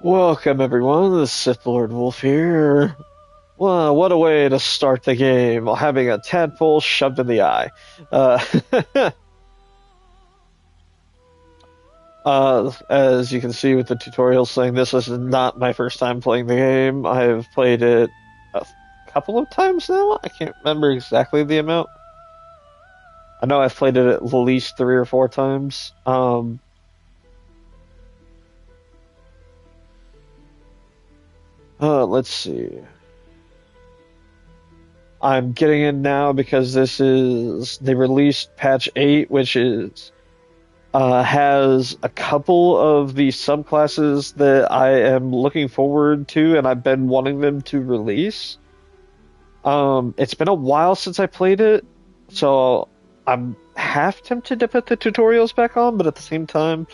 Welcome everyone, the Sith Lord Wolf here. Well, what a way to start the game, while having a tadpole shoved in the eye. Uh, as you can see with the tutorial saying, this is not my first time playing the game. I have played it a couple of times now. I can't remember exactly the amount. I know I've played it at least 3 or 4 times. Let's see. I'm getting in now because they released patch 8, which has a couple of the subclasses that I am looking forward to and I've been wanting them to release. It's been a while since I played it, so I'm half tempted to put the tutorials back on, but at the same time,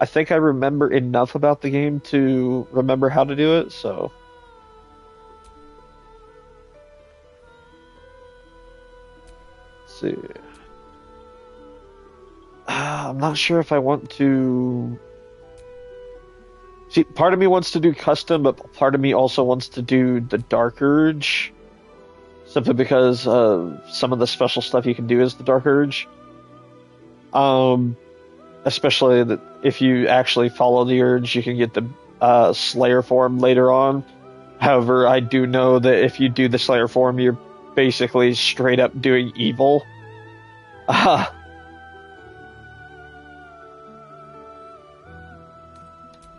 I think I remember enough about the game to remember how to do it, so let's see. I'm not sure if I want to. See, part of me wants to do custom, but part of me also wants to do the Dark Urge. Simply because some of the special stuff you can do is the Dark Urge. Especially if you actually follow the Urge, you can get the Slayer form later on. However, I do know that if you do the Slayer form, you're basically straight up doing evil.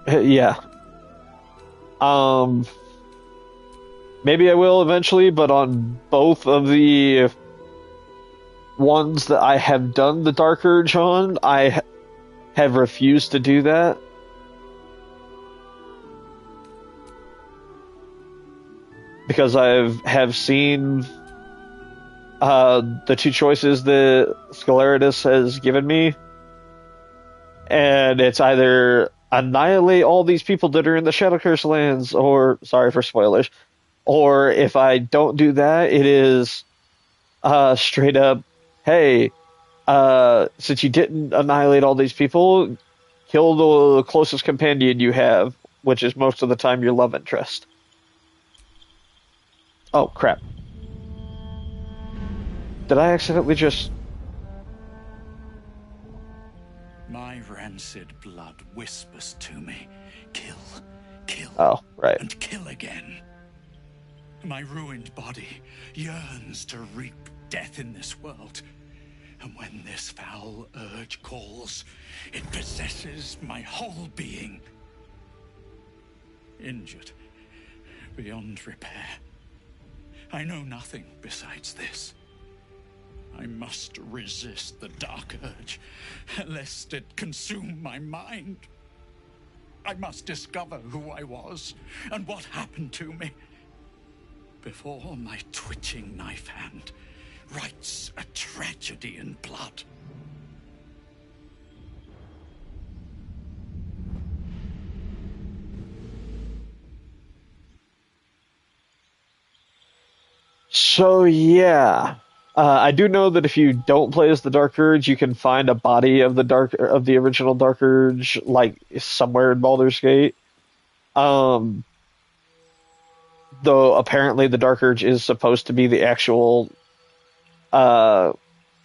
Yeah. Maybe I will eventually, but on both of the ones that I have done the Dark Urge on, I have refused to do that. Because have seen the two choices that Scalaritas has given me, and it's either annihilate all these people that are in the Shadow Curse lands, or sorry for spoilers, or if I don't do that, it is straight up, hey, since you didn't annihilate all these people, kill the closest companion you have, which is most of the time your love interest. Oh, crap. Did I accidentally just... My rancid blood whispers to me, kill, kill, oh, right. and kill again. My ruined body yearns to reap death in this world. And when this foul urge calls, it possesses my whole being. Injured beyond repair. I know nothing besides this. I must resist the dark urge, lest it consume my mind. I must discover who I was and what happened to me before my twitching knife hand writes a tragedy in blood. So, yeah. I do know that if you don't play as the Dark Urge, you can find a body of the original Dark Urge, like somewhere in Baldur's Gate. Though apparently the Dark Urge is supposed to be the actual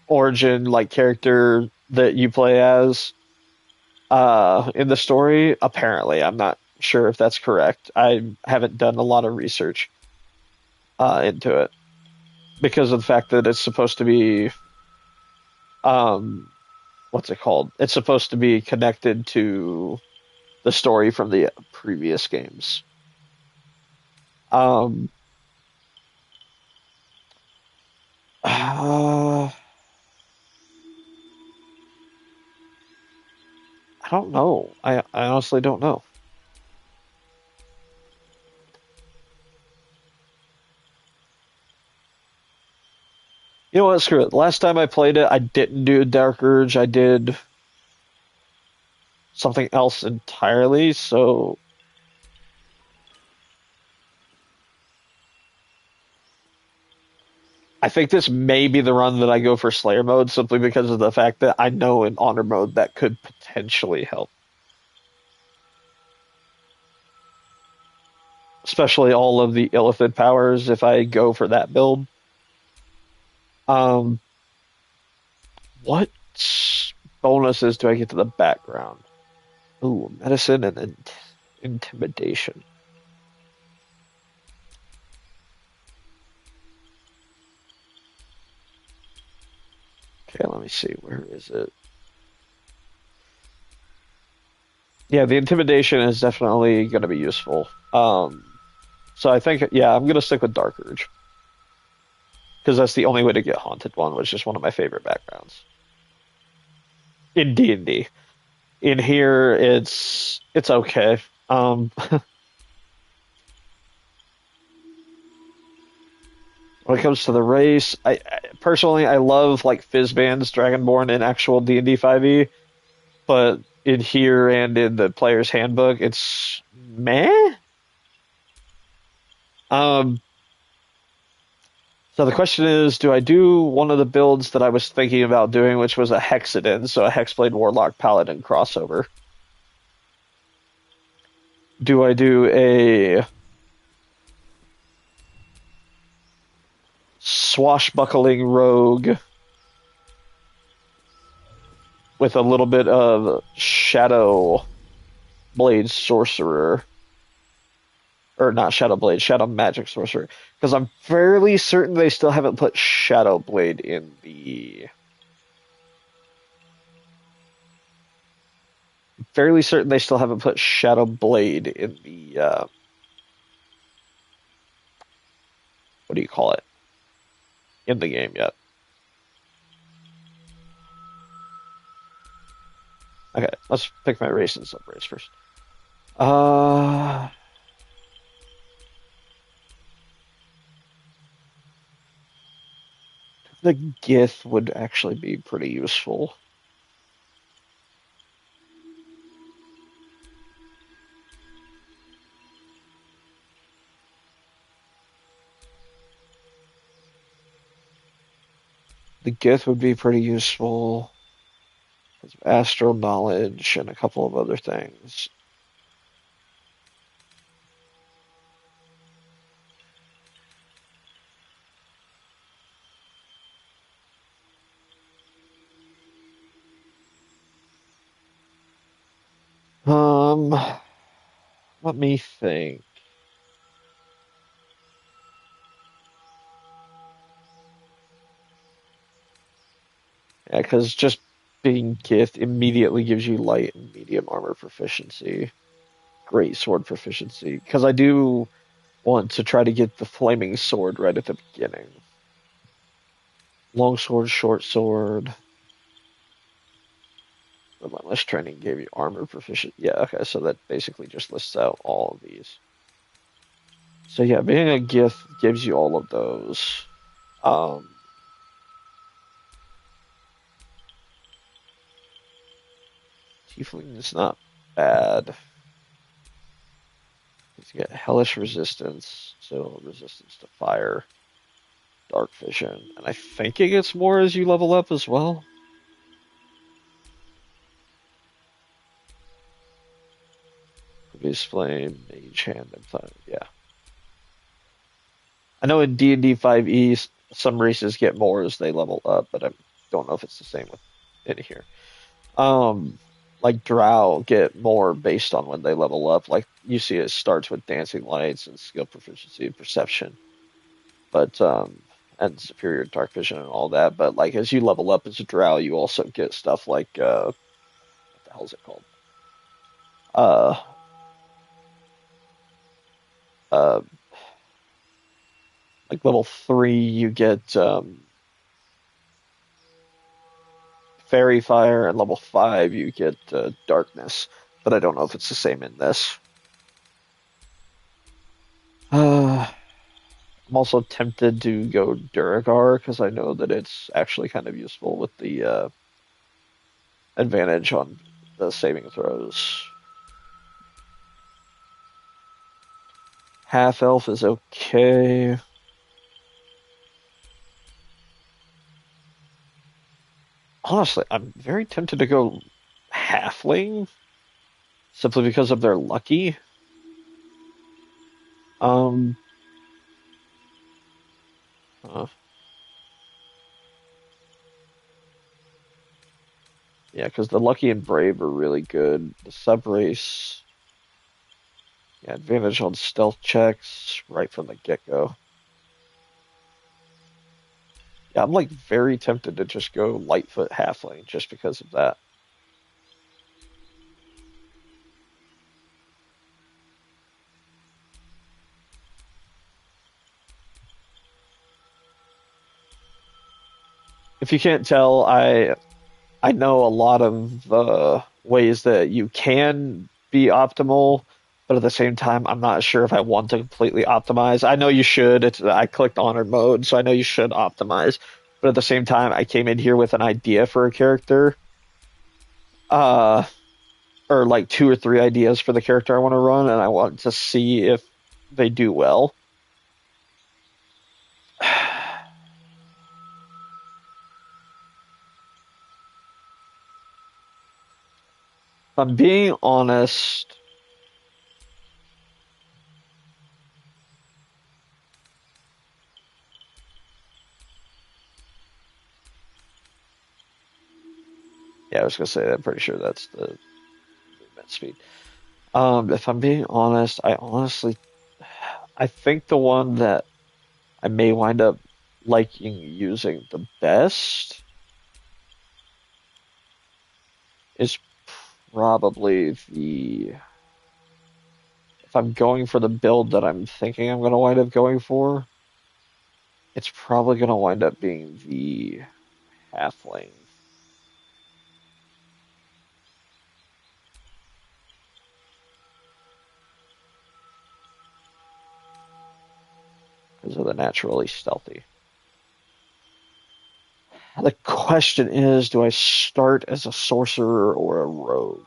origin, like character that you play as in the story. Apparently, I'm not sure if that's correct. I haven't done a lot of research into it, because of the fact that it's supposed to be, what's it called? It's supposed to be connected to the story from the previous games. I don't know. I honestly don't know. You know what? Screw it. Last time I played it, I didn't do Dark Urge. I did something else entirely. So I think this may be the run that I go for Slayer mode, simply because of the fact that I know in Honor mode that could potentially help. especially all of the illithid powers if I go for that build. Um, what bonuses do I get to the background? Ooh, medicine and intimidation. Okay, let me see. Where is it? Yeah, the intimidation is definitely going to be useful. So I think, yeah, I'm going to stick with Dark Urge because that's the only way to get Haunted One, which is one of my favorite backgrounds in D&D. In here, it's okay. When it comes to the race, I personally I love like Fizzban's Dragonborn in actual D&D 5e, but in here and in the player's handbook, it's meh. Um, so the question is, do I do one of the builds that I was thinking about doing, which was a Hexadin, so a Hexblade Warlock Paladin crossover? Do I do a swashbuckling rogue with a little bit of Shadow Blade Sorcerer? Or not Shadow Blade, Shadow Magic Sorcerer. Because I'm fairly certain they still haven't put Shadow Blade in the. Fairly certain they still haven't put Shadow Blade in the. What do you call it? In the game yet. Okay, let's pick my race and sub race first. Uh. The Gith would actually be pretty useful. The Gith would be pretty useful. Astral knowledge and a couple of other things. Um, let me think. Yeah, because just being Gith immediately gives you light and medium armor proficiency, great sword proficiency. Because I do want to try to get the flaming sword right at the beginning. Long sword, short sword. Relentless training gave you armor proficiency. Yeah, okay, so that basically just lists out all of these. So yeah, being a Gith gives you all of those. Um, Tiefling is not bad. You get hellish resistance, so resistance to fire, dark vision, and I think it gets more as you level up as well. Previous flame, mage hand, and fire. Yeah, I know in D&D 5e some races get more as they level up, but I don't know if it's the same with in here. Um, like Drow get more based on when they level up. Like you see, it starts with dancing lights and skill proficiency and perception, but and superior dark vision and all that. But like as you level up as a Drow, you also get stuff like what the hell is it called? Uh, uh, like level 3, you get fairy fire, and level 5 you get darkness. But I don't know if it's the same in this. I'm also tempted to go Duragar because I know that it's actually kind of useful with the advantage on the saving throws. Half elf is okay. Honestly, I'm very tempted to go halfling simply because of their lucky. Um, uh, yeah, because the Lucky and Brave are really good. The sub race, yeah, advantage on stealth checks right from the get-go. Yeah, I'm like very tempted to just go Lightfoot Halfling just because of that. If you can't tell, I know a lot of ways that you can be optimal, but at the same time, I'm not sure if I want to completely optimize. I know you should. I clicked honored mode, so I know you should optimize. But at the same time, I came in here with an idea for a character, uh, or like two or three ideas for the character I want to run, and I want to see if they do well. If I'm being honest, yeah, I was gonna say I'm pretty sure that's the movement speed. If I'm being honest, I think the one that I may wind up liking using the best is probably if I'm going for the build that I'm thinking I'm going to wind up going for, it's probably going to wind up being the halfling because of the naturally stealthy. The question is, do I start as a sorcerer or a rogue?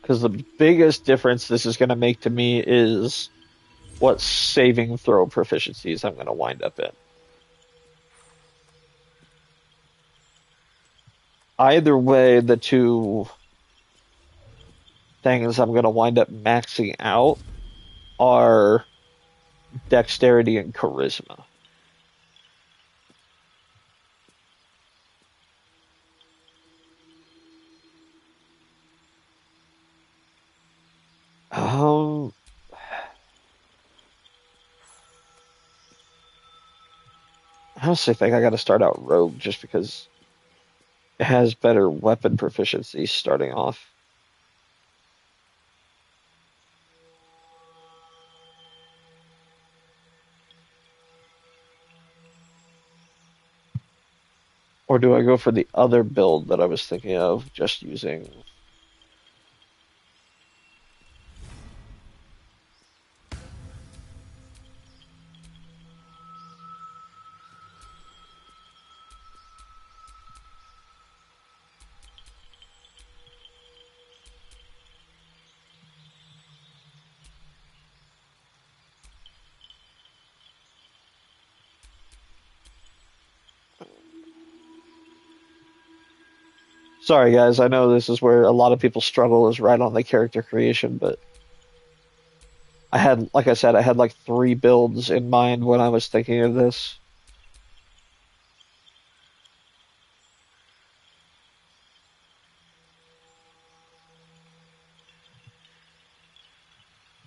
Because the biggest difference this is going to make to me is what saving throw proficiencies I'm going to wind up in. Either way, the two things I'm going to wind up maxing out are dexterity and charisma. Um, I honestly think I got to start out rogue just because it has better weapon proficiency starting off. Or do I go for the other build that I was thinking of, just using? Sorry, guys. I know this is where a lot of people struggle is right on the character creation, but like I said, I had like three builds in mind when I was thinking of this.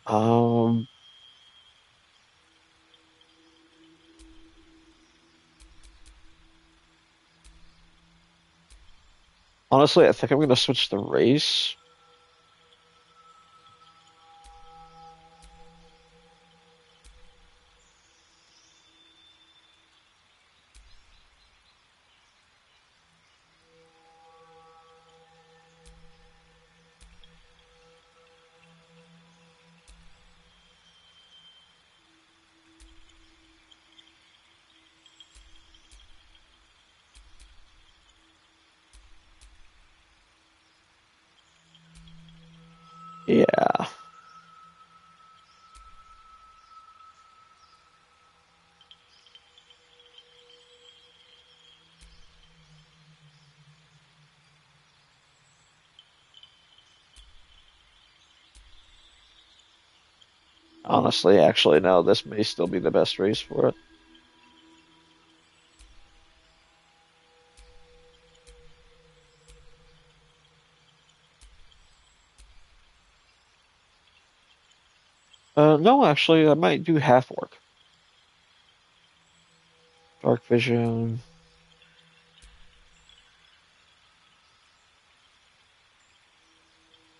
Um, Honestly, I think I'm gonna switch the race. Yeah. Honestly, actually, no, this may still be the best race for it. No, actually, I might do half orc. Dark vision.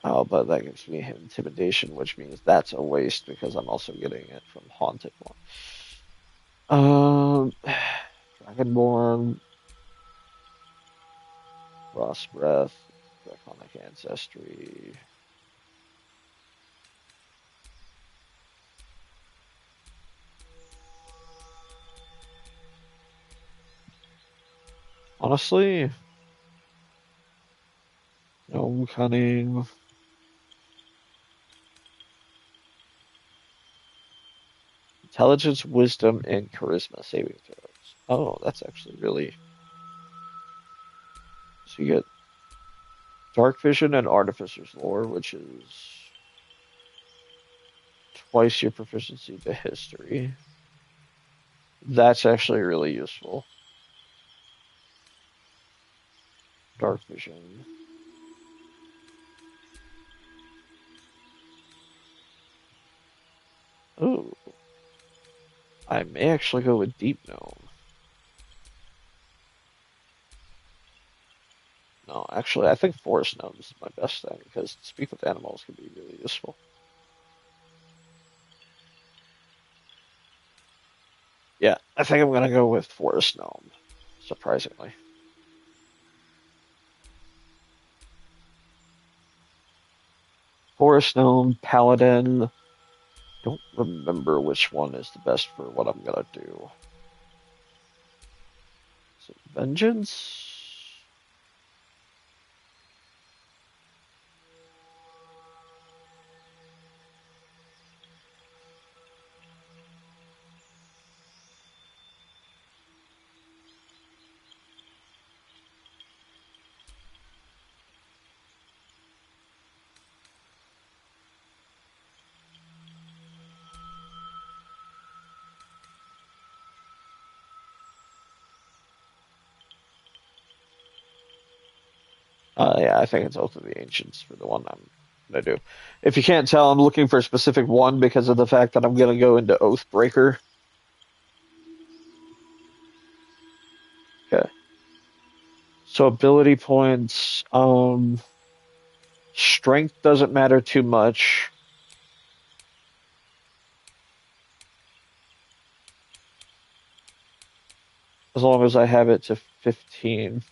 Oh, but that gives me intimidation, which means that's a waste because I'm also getting it from haunted one. Dragonborn, Frost Breath, Draconic Ancestry. Honestly, Gnome Cunning, Intelligence, Wisdom, and Charisma saving throws. Oh, that's actually really. So you get Dark Vision and Artificer's Lore, which is twice your proficiency to history. That's actually really useful. Dark Vision. Oh, I may actually go with Deep Gnome. No, actually, I think Forest Gnome is my best thing because Speak with Animals can be really useful. Yeah, I think I'm gonna go with Forest Gnome, surprisingly. Forest Gnome, Paladin. Don't remember which one is the best for what I'm gonna do. Is it Vengeance? Yeah, I think it's Oath of the Ancients for the one I'm gonna do. If you can't tell, I'm looking for a specific one because of the fact that I'm gonna go into Oathbreaker. Okay. So ability points, strength doesn't matter too much as long as I have it to 15.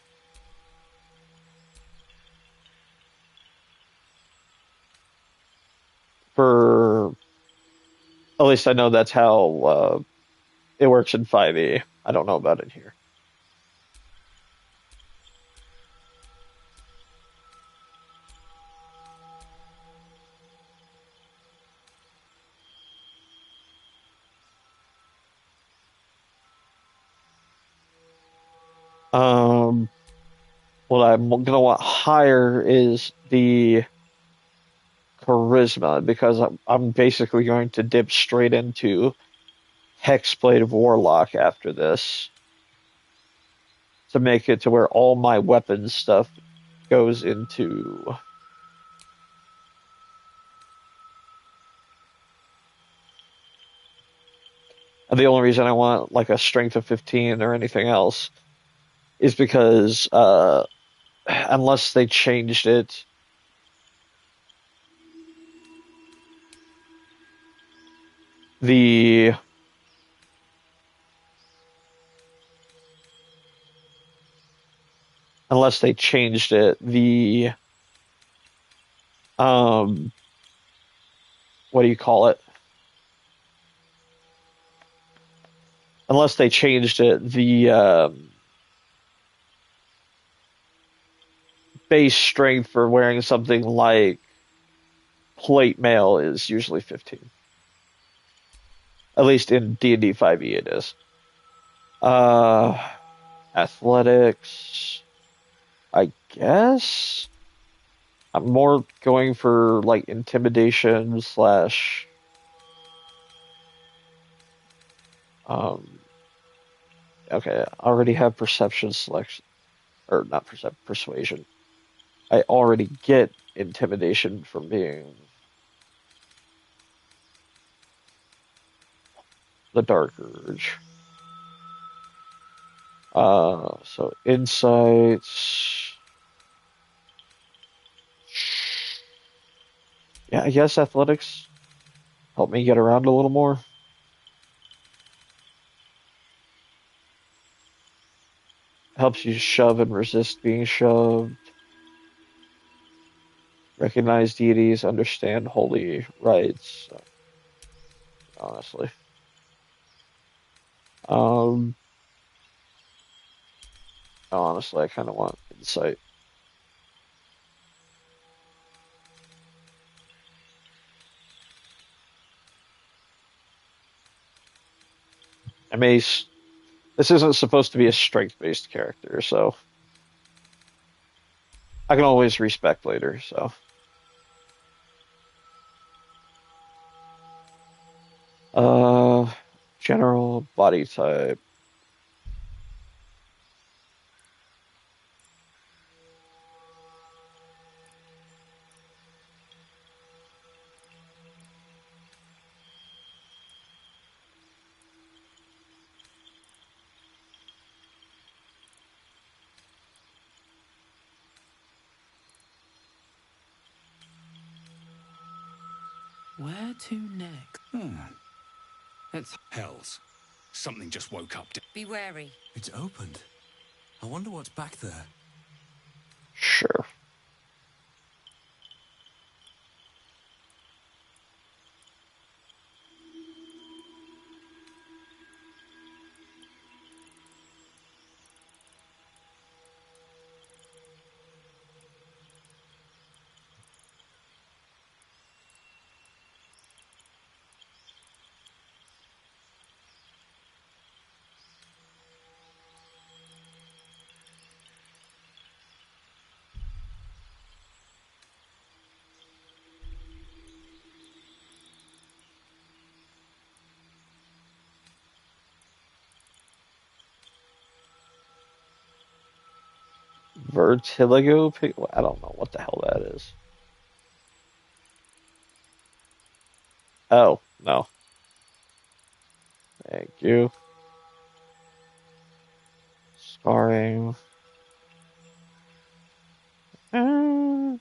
For at least I know that's how it works in 5e. I don't know about it here. Um, what I'm gonna want higher is the charisma because I'm basically going to dip straight into Hexblade of Warlock after this to make it to where all my weapons stuff goes into. And the only reason I want like a strength of 15 or anything else is because unless they changed it, the unless they changed it, the um what do you call it? Unless they changed it, the base strength for wearing something like plate mail is usually 15. At least in D&D 5e it is. Uh, athletics, I guess. I'm more going for like intimidation slash um okay, I already have perception selection or not persuasion. I already get intimidation from being the Dark Urge. So insights. Yeah, I guess athletics help me get around a little more. Helps you shove and resist being shoved. Recognize deities, understand holy rites. So, honestly, um, honestly, I kind of want insight. I may. This isn't supposed to be a strength-based character, so I can always respec later. So, uh, general body type. Where to next? It's Hells. Something just woke up. Be wary. It's opened. I wonder what's back there. Sure. Vertigo. I don't know what the hell that is. Oh no, thank you. Scarring. Uh,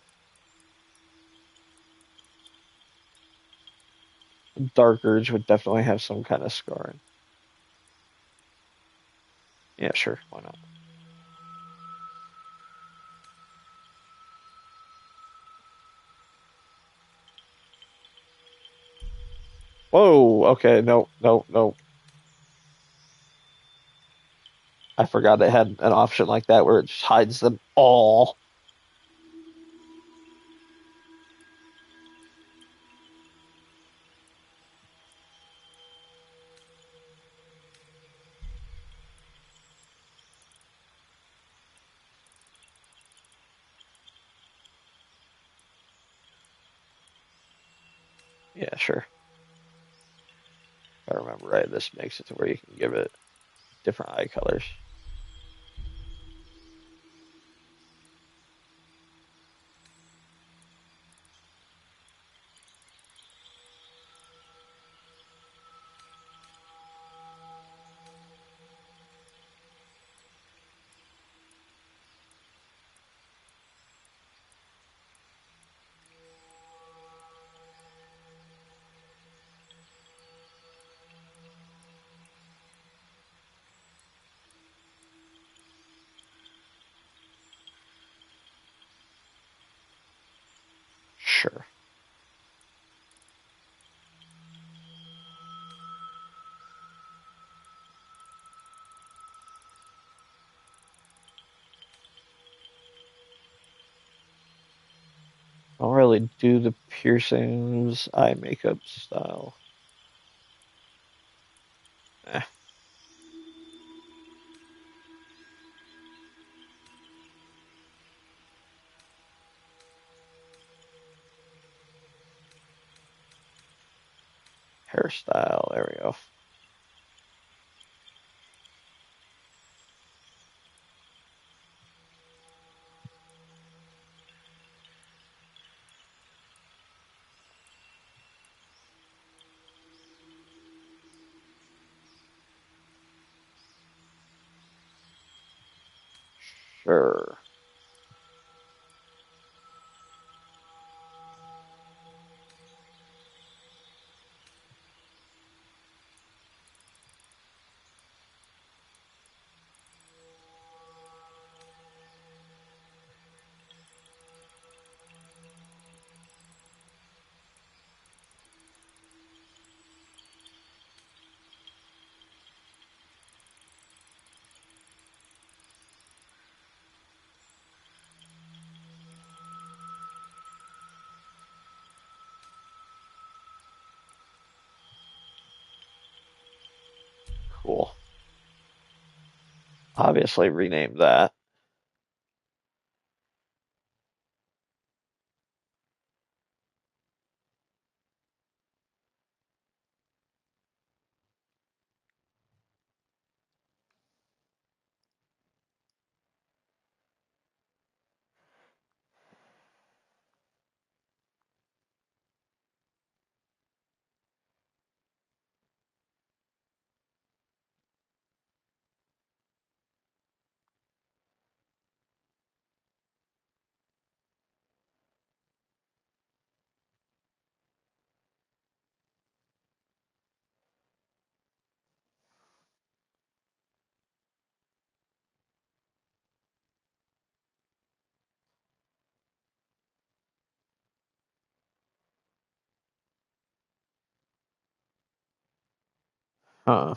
Dark Urge would definitely have some kind of scarring. Yeah, sure. Why not? Whoa. Okay. No. No. No. I forgot it had an option like that where it just hides them all. Yeah, sure. If I remember right, this makes it to where you can give it different eye colors. Sure. don't really do the piercings, eye makeup style. Eh. Hairstyle, there we go. Sure. Cool. Obviously rename that. Huh.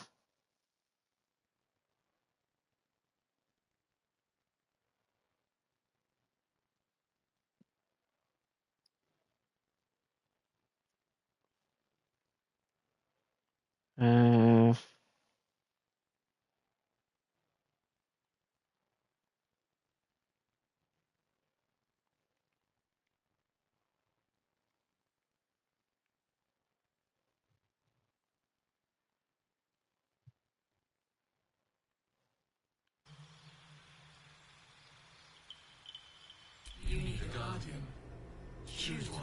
Uh, You need a guardian. Choose one.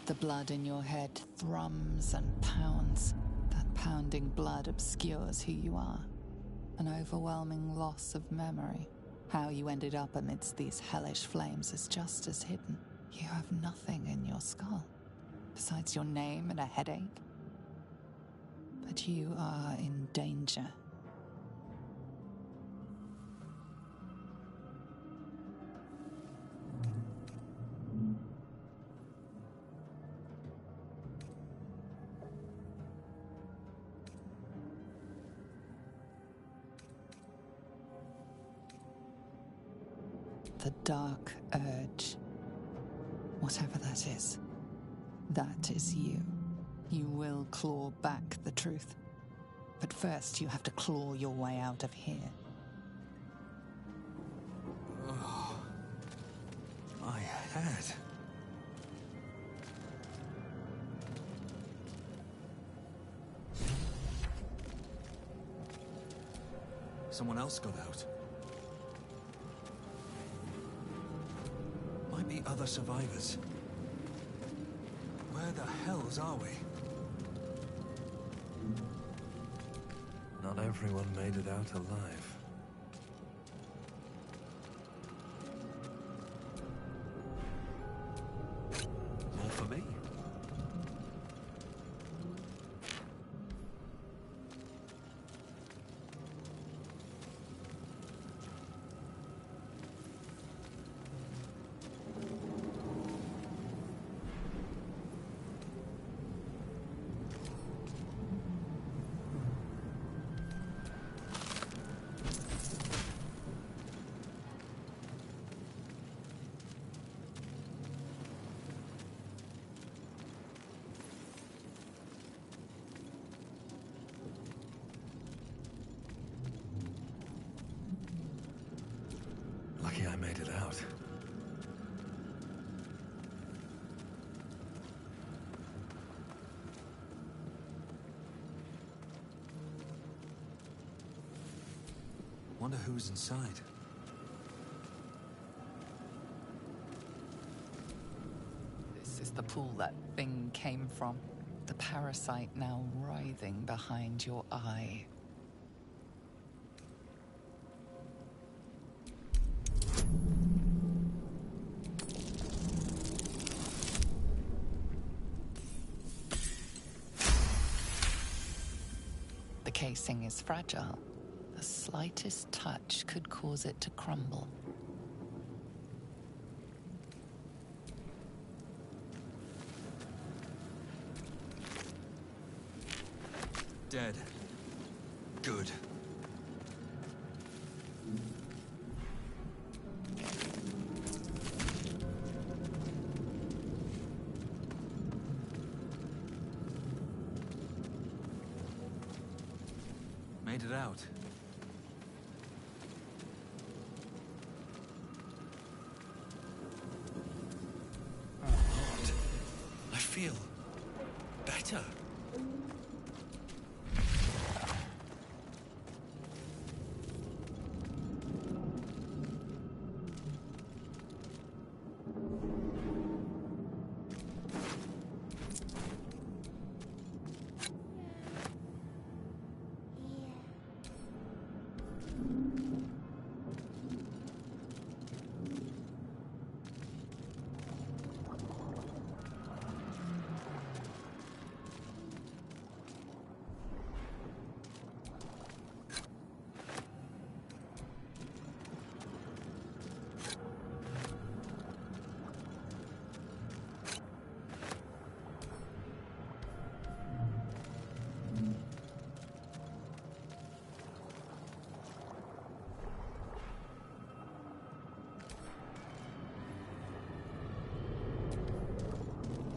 The blood in your head thrums and pounds. That pounding blood obscures who you are. An overwhelming loss of memory. How you ended up amidst these hellish flames is just as hidden. You have nothing in your skull, besides your name and a headache. But you are in danger. The dark urge. Whatever that is you. You will claw back the truth. But first you have to claw your way out of here. Oh, my head. Someone else got out. Might be other survivors. Where the hells are we? Not everyone made it out alive. More for me. Lucky I made it out. Wonder who's inside. This is the pool that thing came from. The parasite now writhing behind your eye. The casing is fragile. The slightest touch could cause it to crumble. Dead. Good. Made it out. Oh, God. I feel better.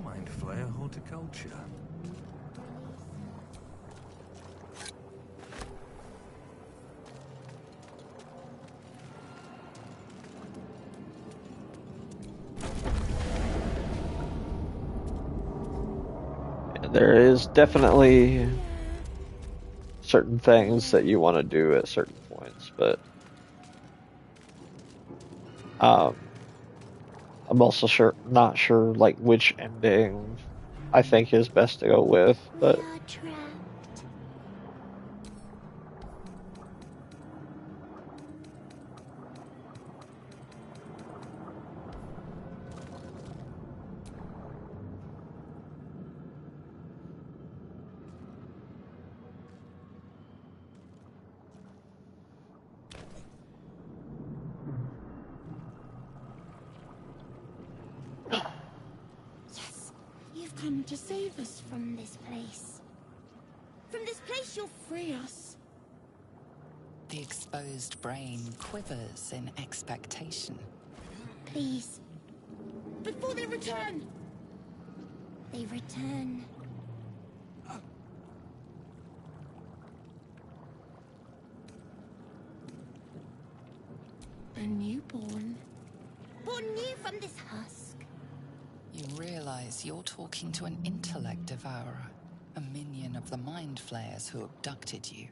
Mind flayer horticulture. There is definitely certain things that you want to do at certain points, but um, I'm also not sure like which ending I think is best to go with, We but are trapped. Yes, you've come to save us from this place. From this place you'll free us. The exposed brain quivers in expectation. Please. Before they return. They return. A newborn. Born new from this husk. You realize you're talking to an intellect devourer, a minion of the mind flayers who abducted you.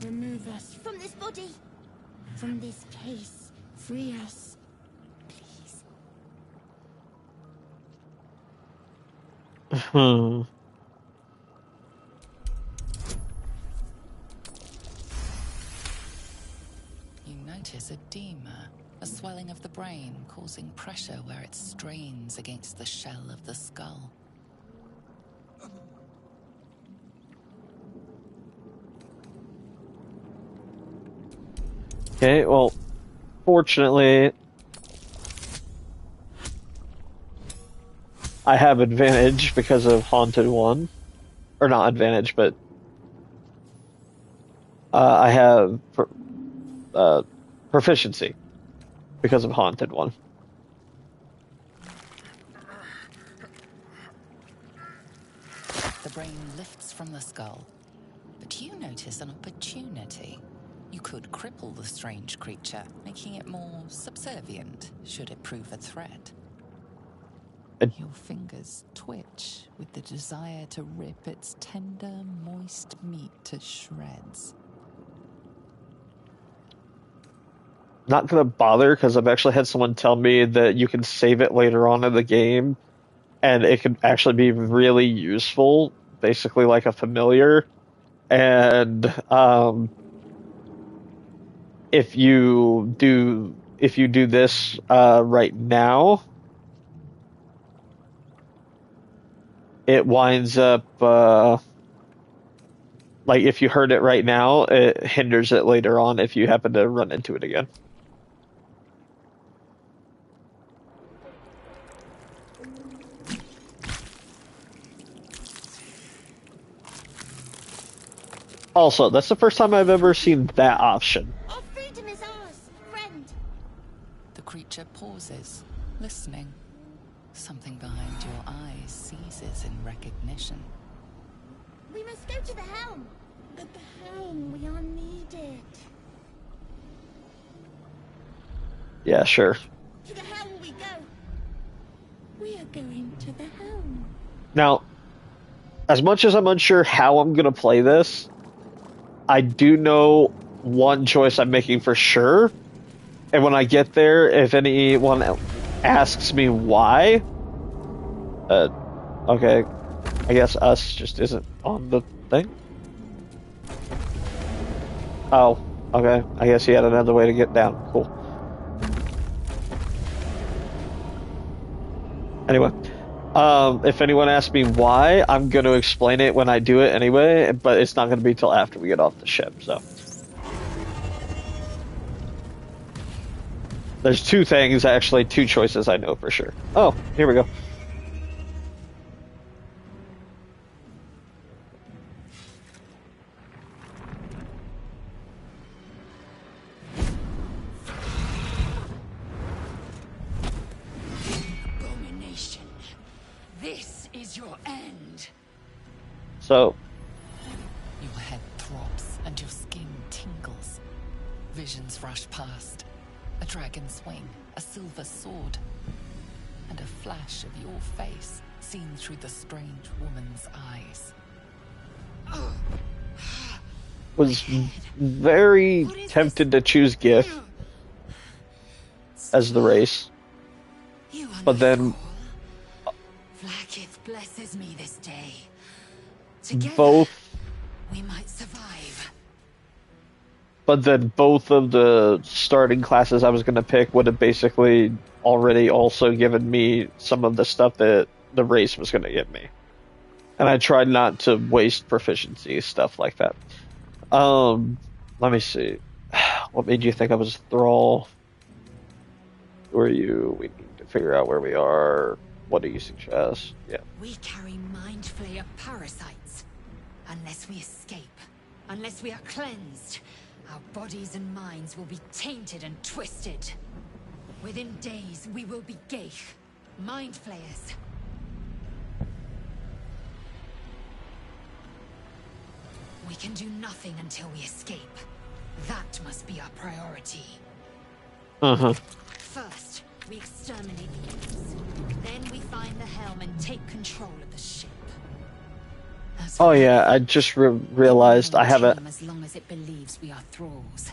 Remove us from this body. From this case. Free us. Please. hmm. You notice edema, a swelling of the brain causing pressure where it strains against the shell of the skull. Okay, well, fortunately, I have advantage because of Haunted One. Or not advantage, but I have proficiency because of Haunted One. The brain lifts from the skull, but you notice an opportunity. You could cripple the strange creature, making it more subservient should it prove a threat. Your fingers twitch with the desire to rip its tender, moist meat to shreds. Not gonna bother because I've actually had someone tell me that you can save it later on in the game, and it can actually be really useful, basically like a familiar. And if you do this right now, it winds up like if you heard it right now, it hinders it later on if you happen to run into it again. Also, that's the first time I've ever seen that option. Our freedom is ours, friend. The creature pauses, listening. Something behind your eyes seizes in recognition. We must go to the helm. At the helm, we are needed. Yeah, sure. To the helm we go. We are going to the helm. Now, as much as I'm unsure how I'm gonna play this, I do know one choice I'm making for sure. And when I get there, if anyone asks me why, okay, I guess us just isn't on the thing. Oh, okay. I guess he had another way to get down. Cool. Anyway, if anyone asks me why, I'm going to explain it when I do it anyway, but it's not going to be till after we get off the ship, so. There's two things, actually, two choices I know for sure. Oh, here we go. Abomination. This is your end. So, Your head throbs and your skin tingles. Visions rush past. A dragon's wing, a silver sword, and a flash of your face seen through the strange woman's eyes. was very tempted to choose GIF as the race, but then Vlaakith blesses me this day. Together, both we might survive. but then both of the starting classes I was going to pick would have basically already also given me some of the stuff that the race was going to give me. And I tried not to waste proficiency, stuff like that. Let me see. What made you think I was a thrall? Who are you? We need to figure out where we are. What do you suggest? Yeah. We carry mind flayer parasites. Unless we escape, unless we are cleansed, our bodies and minds will be tainted and twisted. Within days, we will be Geich, mind flayers. We can do nothing until we escape. That must be our priority. Uh-huh. First, we exterminate the imps. Then we find the helm and take control of the ship. Oh yeah, I just realized I haven't. As long as it believes we are thralls,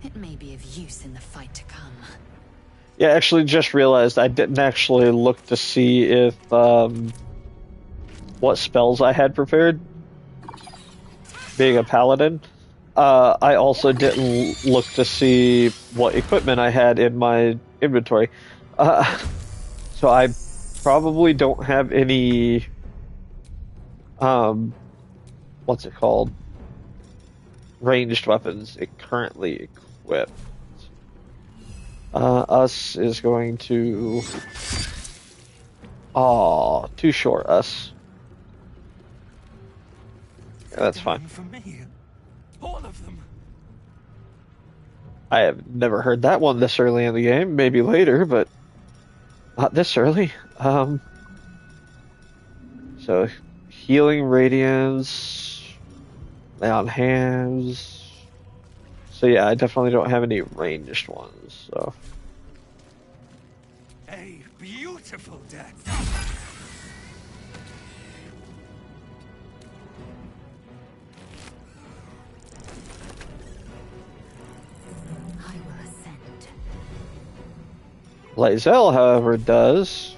it may be of use in the fight to come. Yeah, actually, just realized I didn't actually look to see if what spells I had prepared. Being a paladin, I also didn't look to see what equipment I had in my inventory. So I probably don't have any. What's it called? Ranged weapons currently equipped. Us is going to. Aw, too short, us. Yeah, that's fine. For me. All of them. I have never heard that one this early in the game. Maybe later, but not this early. So, healing radiance, lay on hands. So yeah, I definitely don't have any ranged ones. So. A beautiful death. I will ascend. Lae'zel, however, does.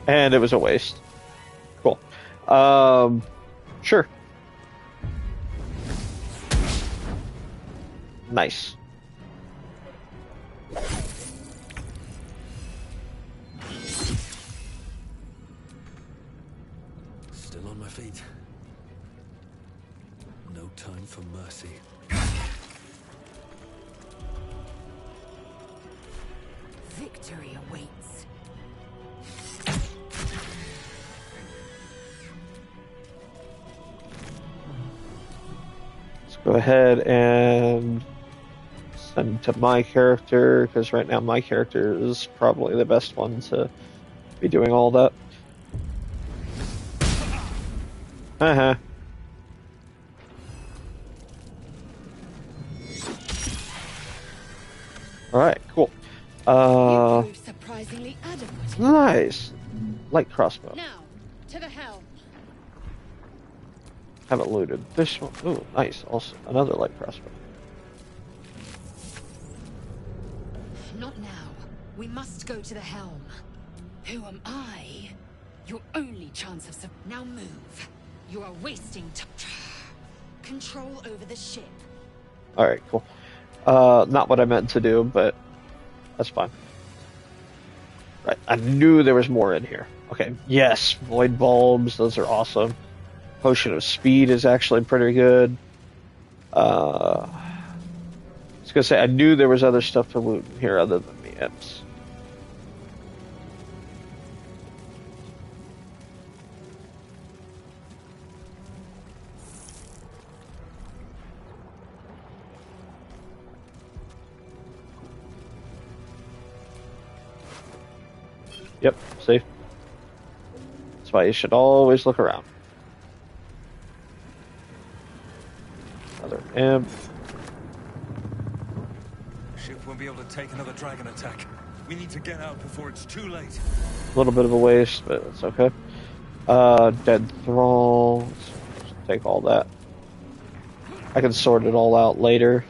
And it was a waste. Cool. Sure. Nice. Still on my feet. No time for mercy. Victory awaits. Let's go ahead and send to my character, because right now my character is probably the best one to be doing all that. Uh-huh. Alright, cool. You proved surprisingly adequate. Nice. Light crossbow. Now, to the helm. Haven't looted this one. Ooh, nice. Also, another light crossbow. Not now. We must go to the helm. Who am I? Your only chance of now move. You are wasting time. Control over the ship. Alright, cool. Not what I meant to do, but that's fine. Right, I knew there was more in here. Okay, yes, void bulbs, those are awesome. Potion of speed is actually pretty good. I was gonna say, I knew there was other stuff to loot in here other than the imps. Yep, safe. That's why you should always look around. Another imp. Ship won't be able to take another dragon attack. We need to get out before it's too late. A little bit of a waste, but it's okay. Dead thrall. Let's take all that. I can sort it all out later.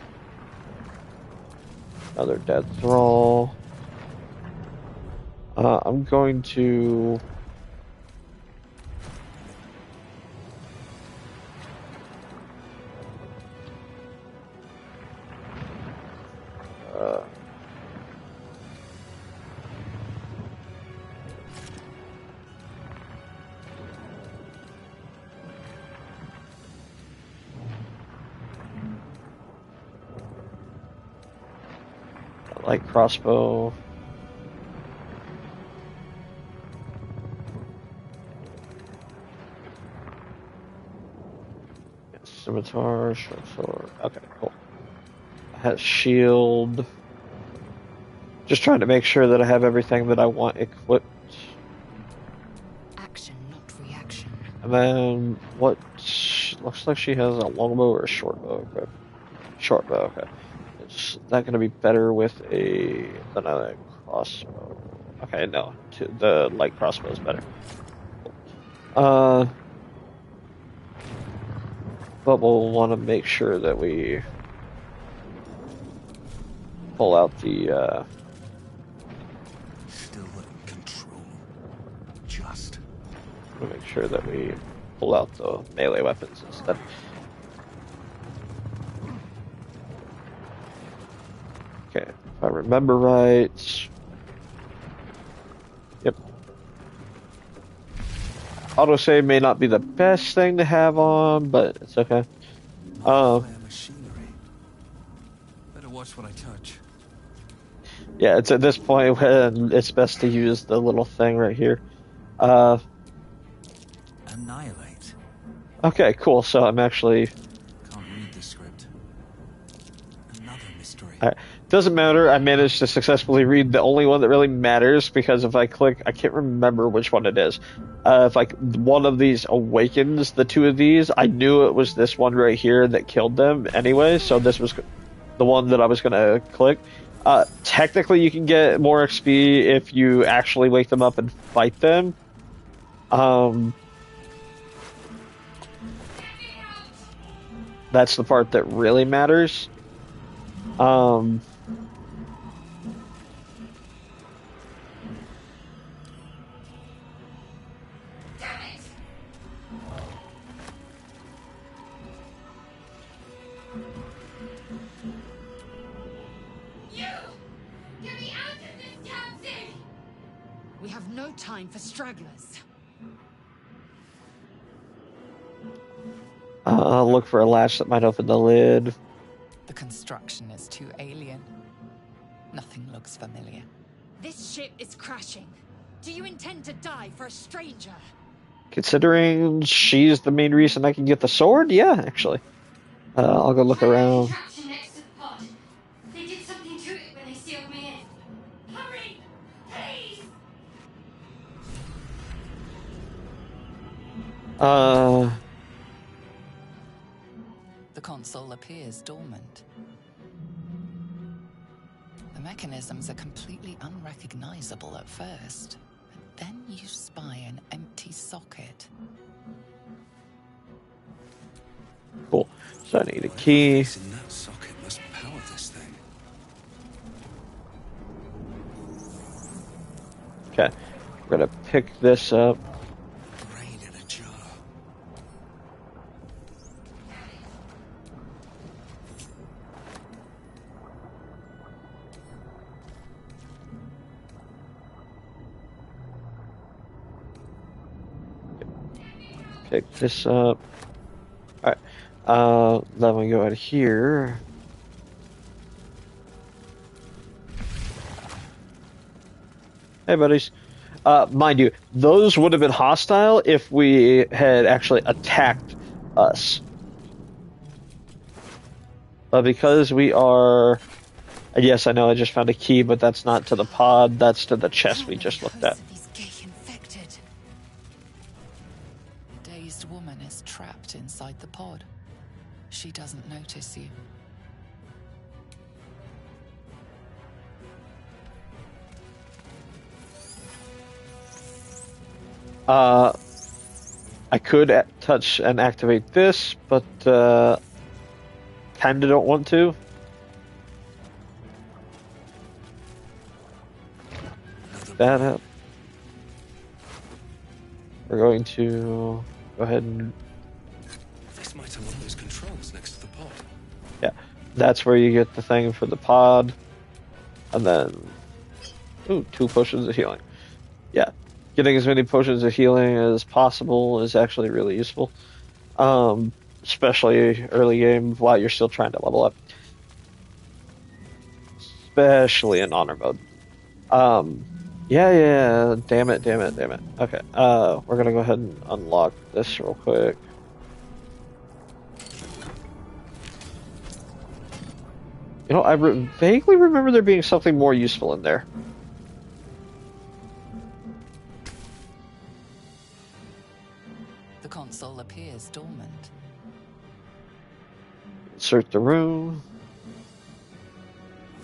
Another dead thrall. I'm going to... light crossbow. Scimitar, short sword. Okay, cool. Has shield. Just trying to make sure that I have everything that I want equipped. Action, not reaction. And then what? Looks like she has a longbow or a short bow. Okay. Short bow. Okay. Is that going to be better with than a crossbow? Okay, no. The light crossbow is better. But we'll want to make sure that we pull out the. Still in control. Just. Make sure that we pull out the melee weapons instead. Okay, if I remember right. Yep. Autosave may not be the best thing to have on, but it's okay. Machinery. Better watch what I touch. Yeah, it's at this point when it's best to use the little thing right here. Annihilate. Okay, cool. So I'm actually. Can't read the script. Another mystery. Doesn't matter. I managed to successfully read the only one that really matters because if I click, I can't remember which one it is. If like one of these awakens the two of these, I knew it was this one right here that killed them anyway. So this was the one that I was gonna click. Technically, you can get more XP if you actually wake them up and fight them. That's the part that really matters. We have no time for stragglers. Look for a latch that might open the lid. The construction is too alien. Nothing looks familiar. This ship is crashing. Do you intend to die for a stranger? Considering she's the main reason I can get the sword, yeah, actually. I'll go look around. Next to the pod. They did something to it when they sealed me in. Hurry, please. The console appears dormant. The mechanisms are completely unrecognizable at first, but then you spy an empty socket. Cool. So I need a key. In that socket must power this thing. Okay. We're gonna pick this up. Brain in a jar. Pick this up. Alright. Then we go out here. Hey, buddies. Mind you, those would have been hostile if we had actually attacked us. But because we are... Yes, I know I just found a key, but that's not to the pod, that's to the chest we just looked at. Dazed woman is trapped inside the pod. She doesn't notice you. I could touch and activate this, but kinda don't want to. That up. We're going to go ahead and This might unlock those controls next to the pod. yeah, that's where you get the thing for the pod, and then ooh, 2 potions of healing. Yeah, getting as many potions of healing as possible is actually really useful, especially early game while you're still trying to level up, especially in honor mode. Yeah, damn it. Okay, we're gonna go ahead and unlock this real quick. You know, I vaguely remember there being something more useful in there. The console appears dormant. Insert the room.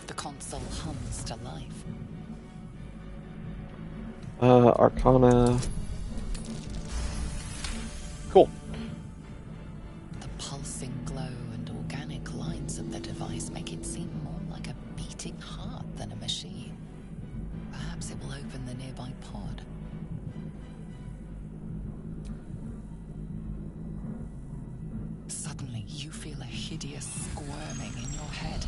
The console hums to life. Arcana. Cool. The pulsing glow and organic lines of the device make it seem more like a beating heart than a machine. Perhaps it will open the nearby pod. Suddenly, you feel a hideous squirming in your head.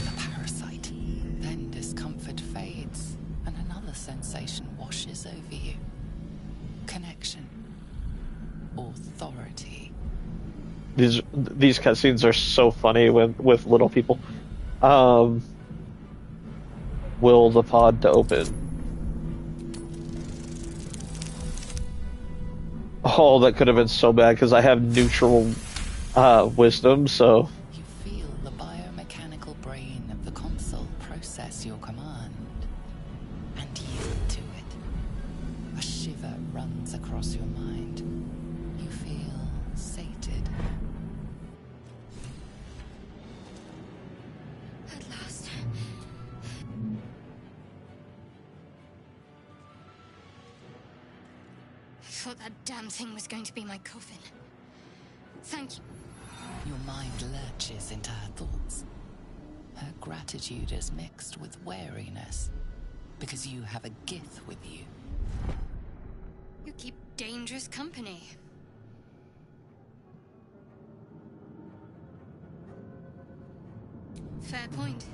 The parasite. Then discomfort fades, and another sensation washes over you. Connection. Authority. These cutscenes are so funny with little people. Will the pod to open? Oh, that could have been so bad because I have neutral wisdom, so. You feel the biomechanical brain of the console process your command and yield to it. A shiver runs across your mind. You feel sated. At last. I thought that damn thing was going to be my coffin. Thank you. Your mind lurches into her thoughts. Her gratitude is mixed with wariness, because you have a gift with you. You keep dangerous company. Fair point.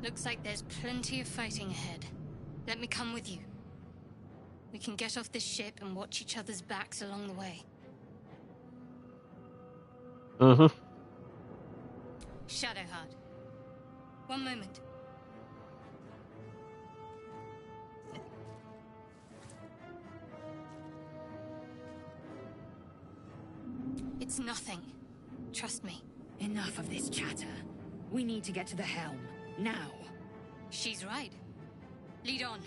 Looks like there's plenty of fighting ahead. Let me come with you. We can get off this ship and watch each other's backs along the way. Mm-hmm. Shadowheart. One moment. It's nothing. Trust me. Enough of this chatter. We need to get to the helm. Now. She's right. Lead on.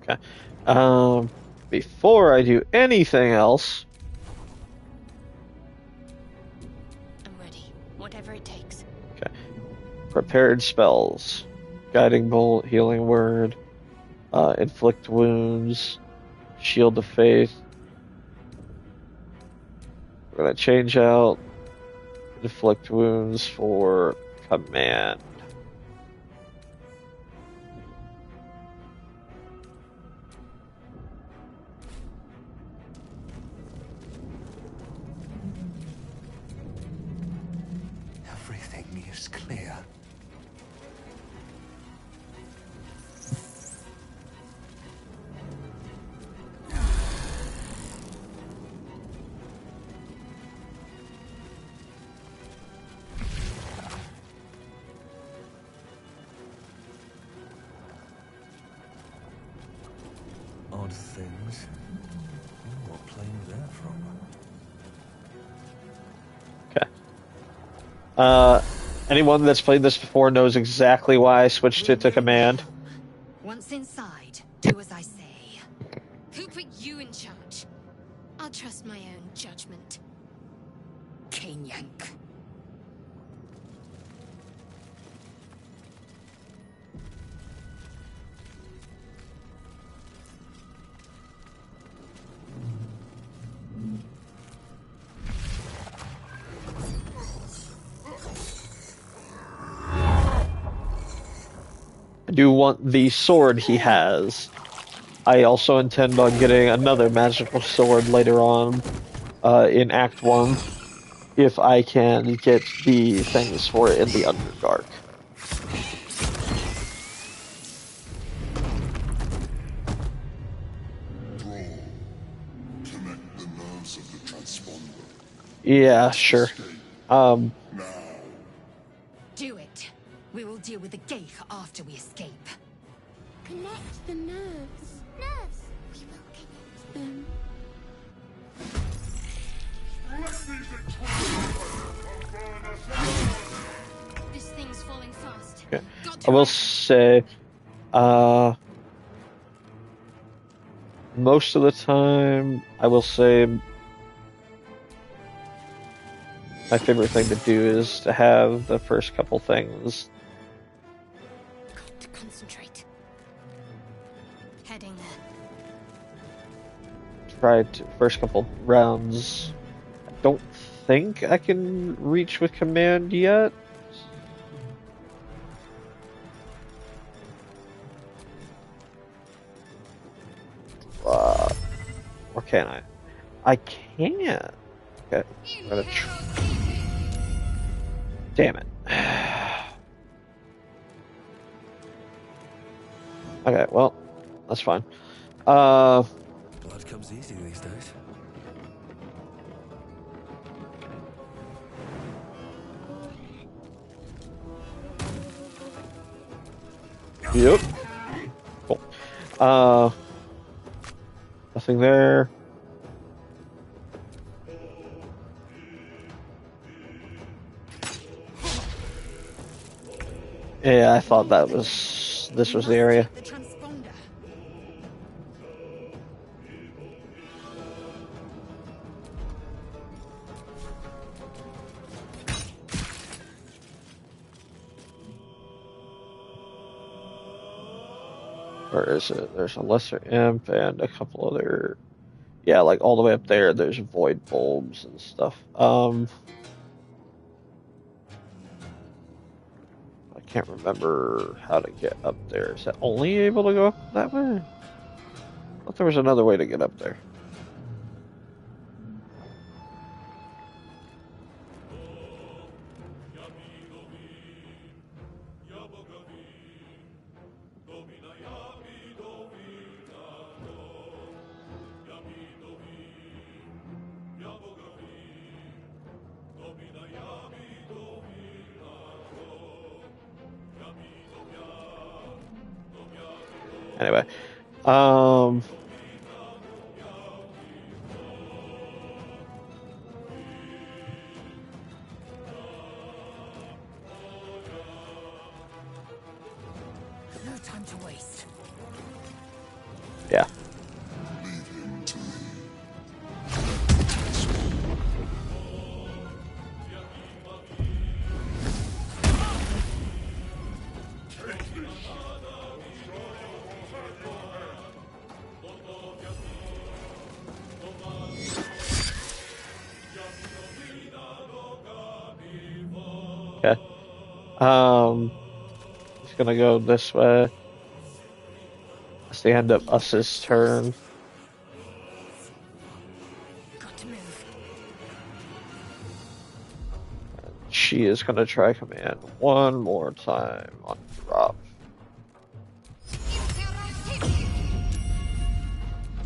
Okay. Before I do anything else, I'm ready. Whatever it takes. okay. Prepared spells, guiding bolt, healing word, inflict wounds, shield of faith. We're gonna change out inflict wounds for command. Everything is clear. Odd things. What plane they're from? Okay. Anyone that's played this before knows exactly why I switched it to command. Once inside, do as I say. Who put you in charge? I'll trust my own judgment. Kanyank. do want the sword he has. I also intend on getting another magical sword later on in Act 1 if I can get the things for it in the Underdark. Connect the nerves of the transponder. Yeah, sure. Do it. We will deal with the Geich after we escape. Connect the nerves. Nerves. We will connect them. This thing's falling fast. Okay. Got I will to say, most of the time, I will say my favorite thing to do is to have the first couple things. Got to concentrate. Heading there. Try to first couple rounds. I don't think I can reach with command yet. Or can I? I can't. Okay. I'm gonna damn it. Okay, well, that's fine. Blood comes easy these days. Yep. Cool. Nothing there. Yeah, I thought this was the area. The transponder. Where is it? There's a lesser imp and a couple other. Yeah, like all the way up there. There's void bulbs and stuff. I can't remember how to get up there. Is that only able to go up that way? I thought there was another way to get up there. Anyway, No time to waste. yeah. Leave him to me. Okay. He's gonna go this way. It's the end of Us's turn. Got to move. She is gonna try command one more time on drop.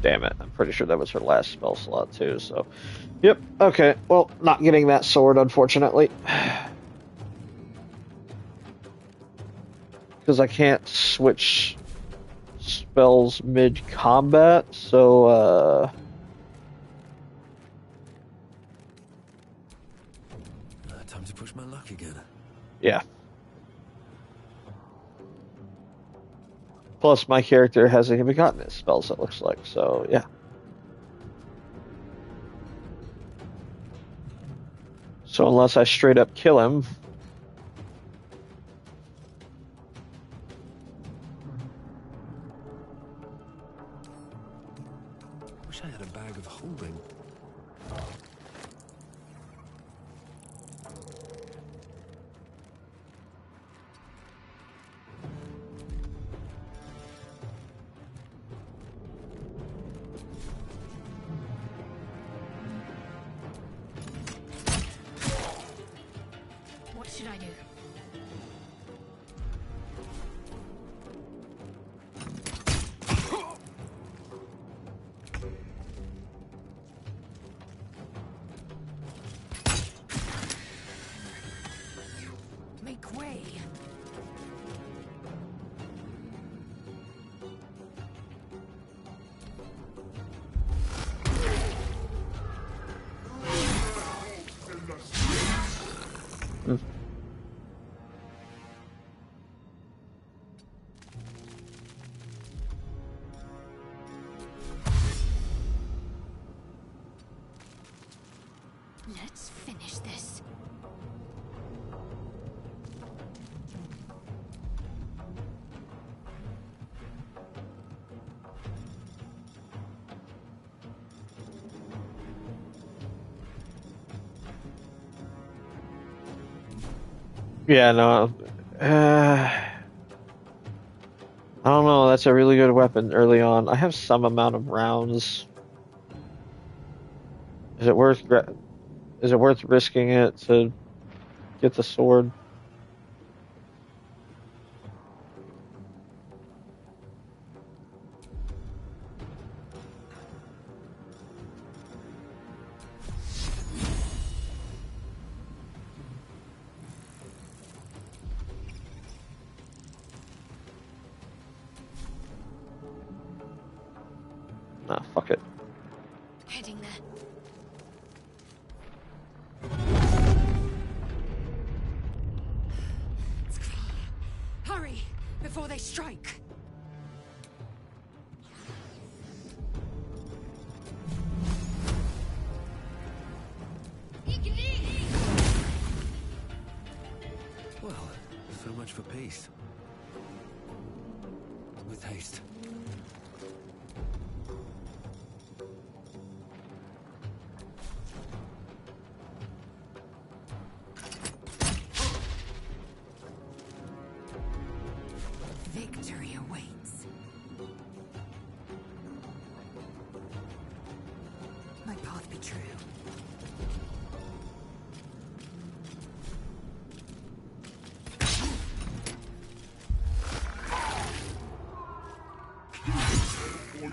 Damn it, I'm pretty sure that was her last spell slot too, so. Yep, okay. Well, not getting that sword, unfortunately. Because I can't switch spells mid-combat, so, Time to push my luck again. yeah. Plus, my character hasn't even gotten his spells, it looks like, so, yeah. So unless I straight up kill him... Wish I had a bag of holding. you. Make way. Let's finish this. Yeah, no. I don't know. That's a really good weapon early on. I have some amount of rounds. Is it worth risking it to get the sword? Nah, fuck it. Heading there. Hurry, before they strike. Well, so much for peace. With haste. Victory awaits. My path be true.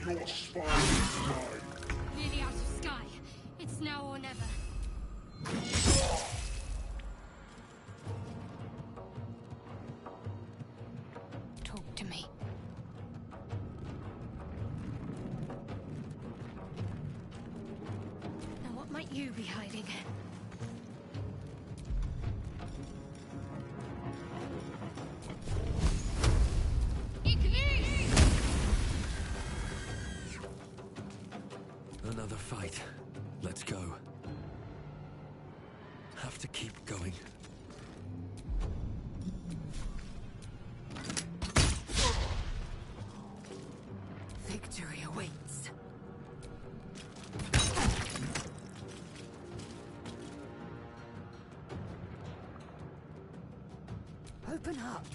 Or your spine is mine. Nearly out of sky. It's now or never. Talk to me. Now what might you be hiding? Another fight. Let's go. Have to keep going. Victory awaits. Open up.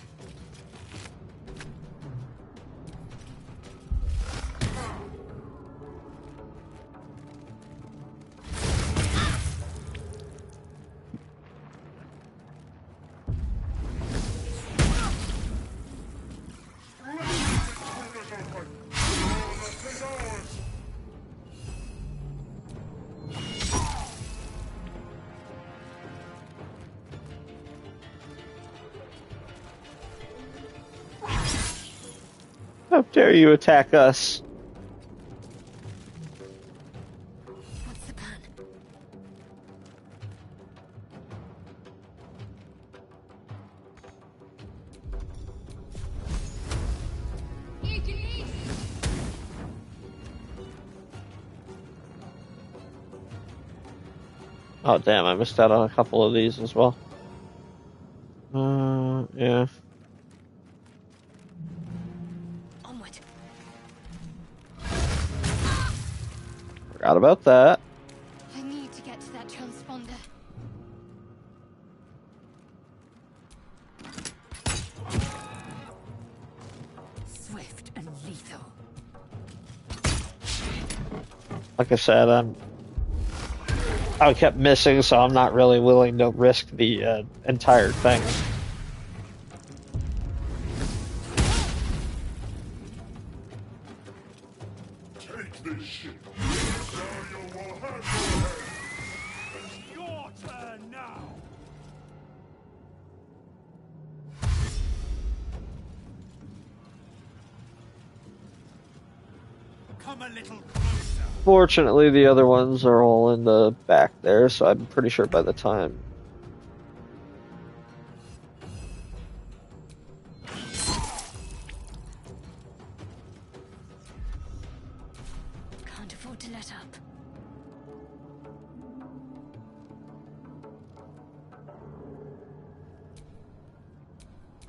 How dare you attack us? What's the plan? Oh damn, I missed out on a couple of these as well. Yeah. Onward. Forgot about that. I need to get to that transponder. Swift and lethal. Like I said, I kept missing, so I'm not really willing to risk the entire thing. Take this ship. Dario will have your head. It's your turn now. Come a little closer. Fortunately, the other ones are all in the back there, so I'm pretty sure by the time. Can't afford to let up.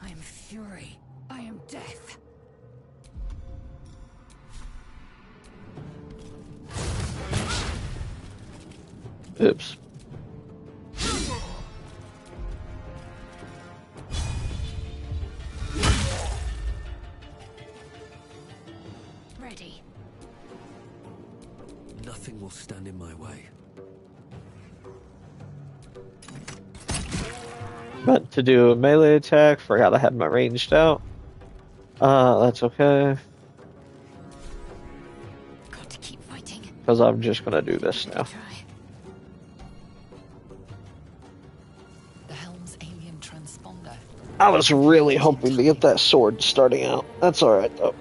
I am fury. I am death. Oops. Ready. Nothing will stand in my way. Meant to do a melee attack, forgot I had my ranged out. That's okay. Got to keep fighting. Because I'm just gonna do this now. Try. The helm's alien transponder. I was really hoping to get that sword starting out. That's alright though.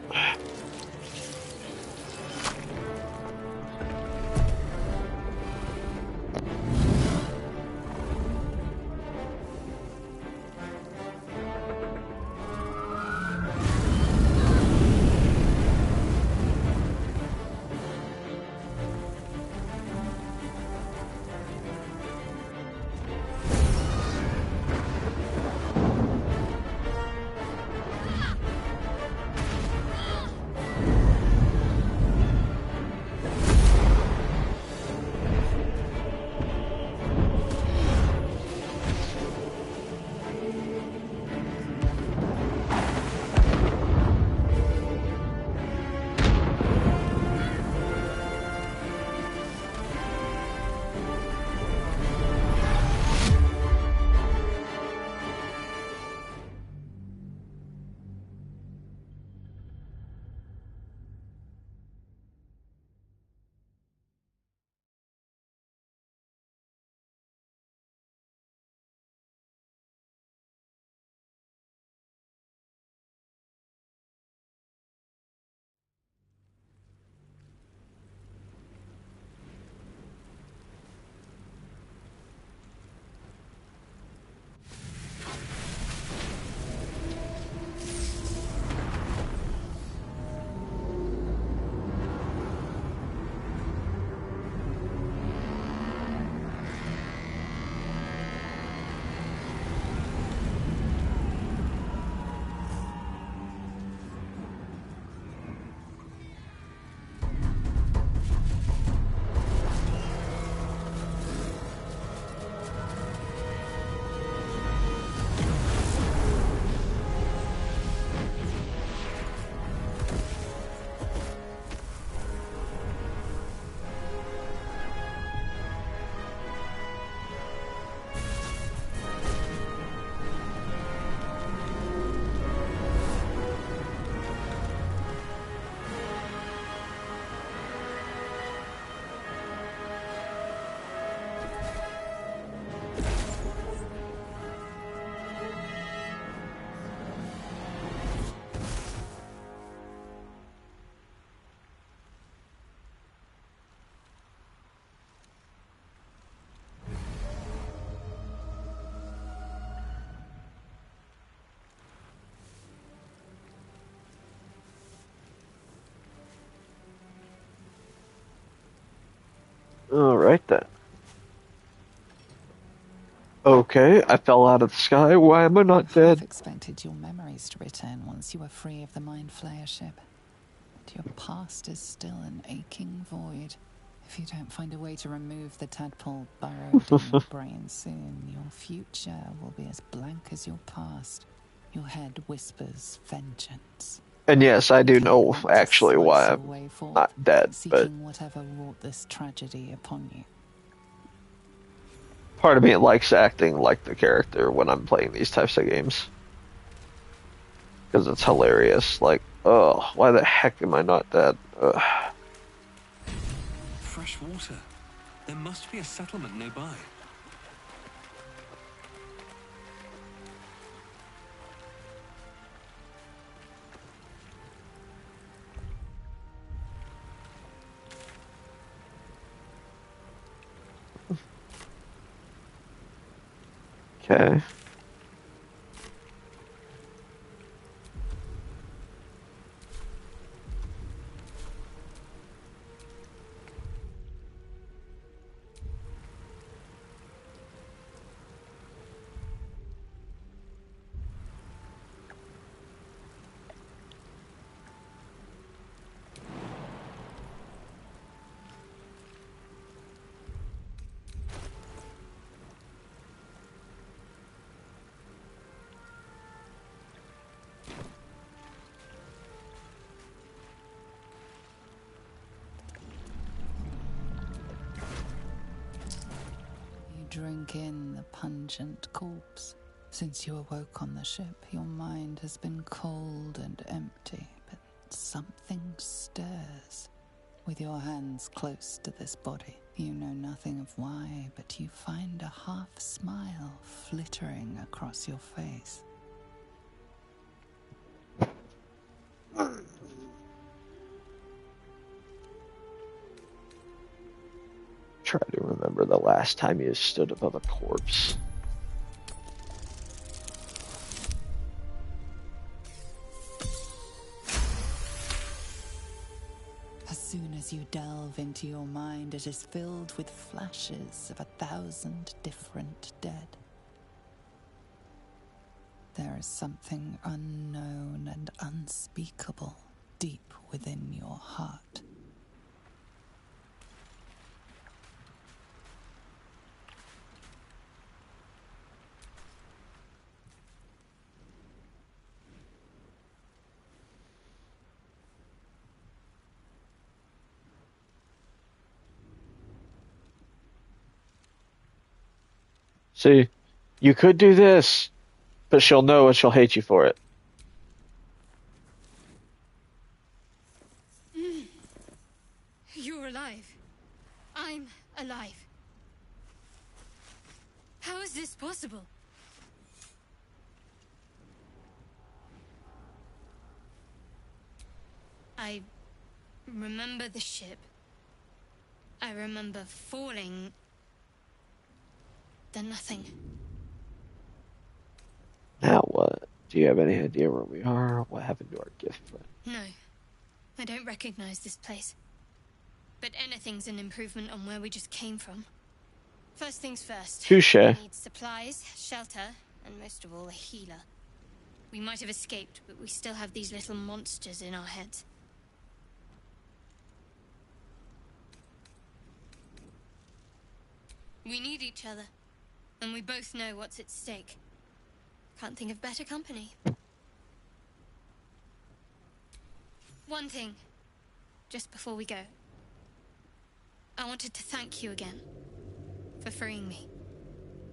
Alright then. Okay, I fell out of the sky. Why am I not I dead? expected your memories to return once you were free of the Mind Flayer ship. But your past is still an aching void. If you don't find a way to remove the tadpole burrowed in your brain soon, your future will be as blank as your past. Your head whispers vengeance. And yes, I do know Want to actually slice why your I'm way forth, not dead, but seeking whatever wrought this tragedy upon you. Part of me likes acting like the character when I'm playing these types of games. Because it's hilarious. Like, oh, why the heck am I not dead? Ugh. Fresh water. There must be a settlement nearby. Okay. You drink in the pungent corpse. Since you awoke on the ship, your mind has been cold and empty, but something stirs. With your hands close to this body, you know nothing of why, but you find a half smile flittering across your face. Try to remember the last time you stood above a corpse. As soon as you delve into your mind, it is filled with flashes of 1,000 different dead. There is something unknown and unspeakable deep within your heart. See, you could do this, but she'll know and she'll hate you for it. You're alive. I'm alive. How is this possible? I remember the ship. I remember falling. Then nothing. Now what? Do you have any idea where we are? What happened to our gift friend? No, I don't recognize this place. But anything's an improvement on where we just came from. First things first. Touche. We need supplies, shelter, and most of all, a healer. We might have escaped, but we still have these little monsters in our heads. We need each other, and we both know what's at stake. Can't think of better company. One thing, just before we go. I wanted to thank you again for freeing me.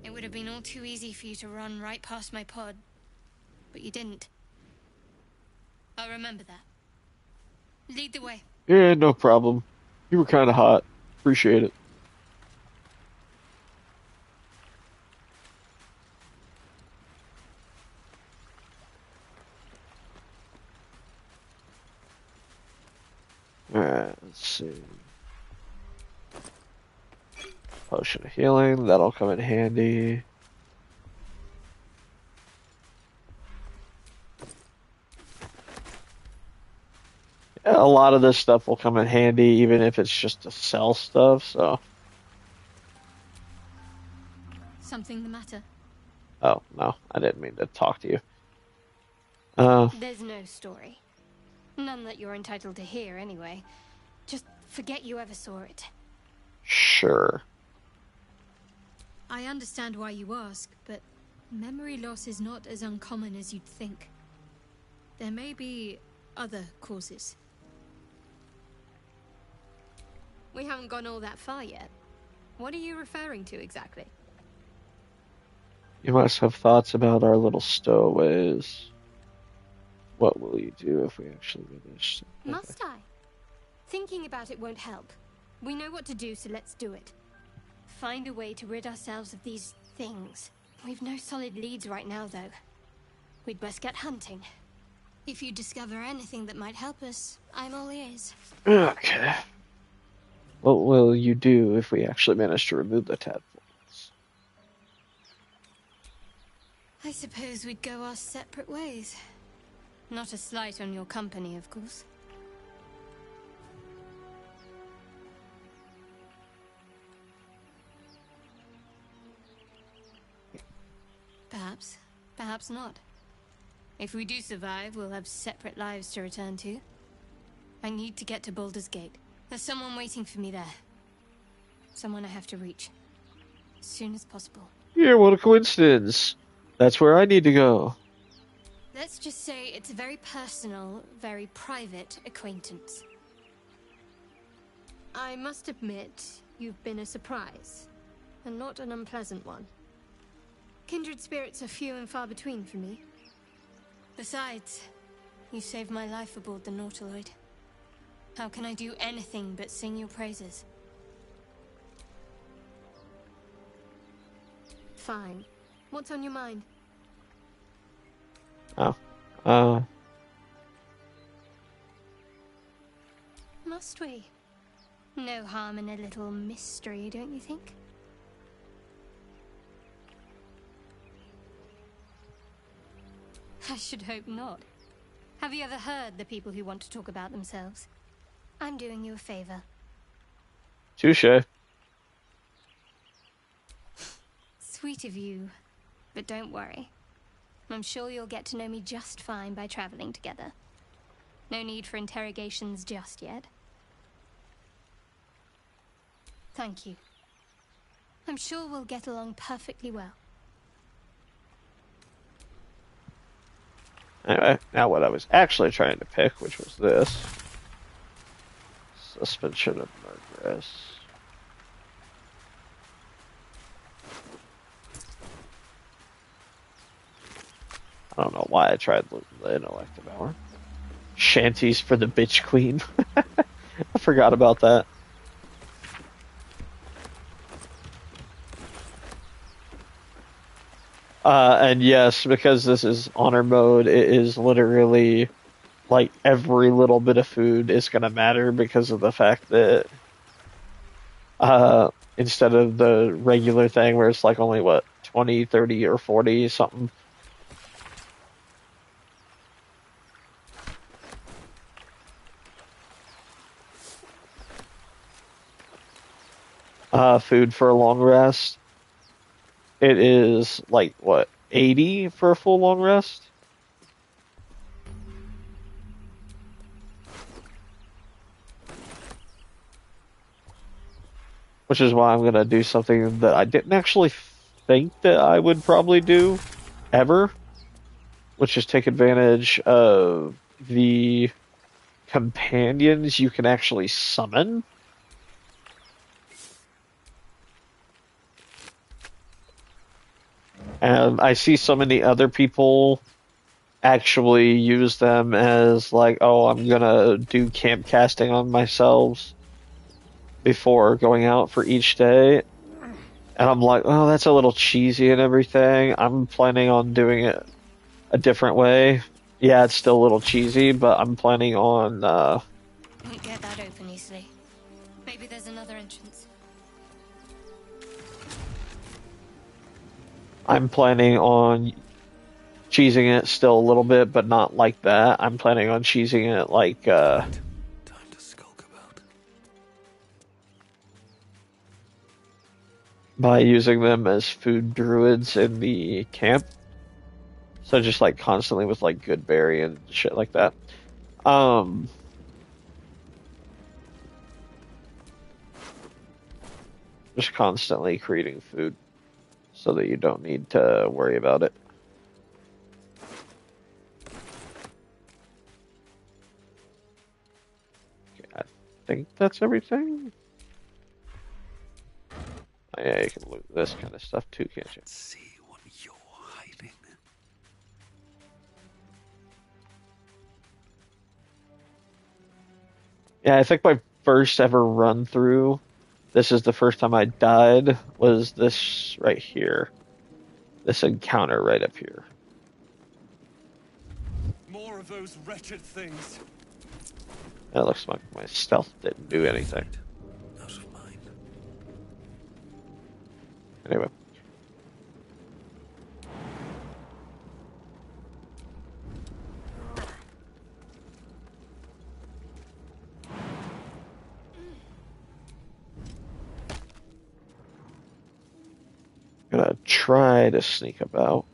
It would have been all too easy for you to run right past my pod, but you didn't. I'll remember that. Lead the way. Yeah, no problem. You were kind of hot. Appreciate it. Alright, let's see. Potion of healing, that'll come in handy. Yeah, a lot of this stuff will come in handy, even if it's just to sell stuff, so. Something the matter? Oh, no, I didn't mean to talk to you. There's no story. None that you're entitled to hear, anyway. Just forget you ever saw it. Sure. I understand why you ask, but memory loss is not as uncommon as you'd think. There may be other causes. We haven't gone all that far yet. What are you referring to exactly? You must have thoughts about our little stowaways. What will you do if we actually finish? Okay. Must I? Thinking about it won't help. We know what to do, so let's do it. Find a way to rid ourselves of these things. We've no solid leads right now, though. We'd best get hunting. If you discover anything that might help us, I'm all ears. Okay. What will you do if we actually manage to remove the tadpoles? I suppose we'd go our separate ways. Not a slight on your company, of course. Perhaps. Perhaps not. If we do survive, we'll have separate lives to return to. I need to get to Baldur's Gate. There's someone waiting for me there. Someone I have to reach. As soon as possible. Here, what a coincidence. That's where I need to go. Let's just say it's a very personal, very private acquaintance. I must admit, you've been a surprise. And not an unpleasant one. Kindred spirits are few and far between for me. Besides, you saved my life aboard the Nautiloid. How can I do anything but sing your praises? Fine. What's on your mind? Oh. Must we? No harm in a little mystery, don't you think? I should hope not. Have you ever heard the people who want to talk about themselves? I'm doing you a favor. Touche. Sweet of you, but don't worry. I'm sure you'll get to know me just fine by traveling together. No need for interrogations just yet. Thank you. I'm sure we'll get along perfectly well. Anyway, now what I was actually trying to pick, which was this. Suspension of Murderess. I don't know why I tried the Intellect Devour. Shanties for the Bitch Queen. I forgot about that. And yes, because this is honor mode, it is literally like every little bit of food is going to matter because of the fact that instead of the regular thing where it's like only what 20, 30 or 40 something. Food for a long rest. It is like what 80 for a full long rest. Which is why I'm gonna do something that I didn't actually think that I would probably do ever, which is take advantage of the companions you can actually summon. And I see so many other people actually use them as like, oh, I'm gonna do camp casting on myself before going out for each day. And I'm like, oh, that's a little cheesy and everything. I'm planning on doing it a different way. Yeah, it's still a little cheesy, but I'm planning on Won't get that open easily. Maybe there's another entrance. I'm planning on cheesing it still a little bit, but not like that. I'm planning on cheesing it like Time to skulk about. by using them as food druids in the camp. So just like constantly with like good berry and shit like that. Just constantly creating food so that you don't need to worry about it. Okay, I think that's everything. Oh, yeah, you can loot this kind of stuff too, can't you? Let's see what you're Yeah, I think my first ever run through, this is the first time I died, was this right here. This encounter right up here. More of those wretched things. It looks like my stealth didn't do anything. Out of mind. Anyway. Gonna try to sneak about.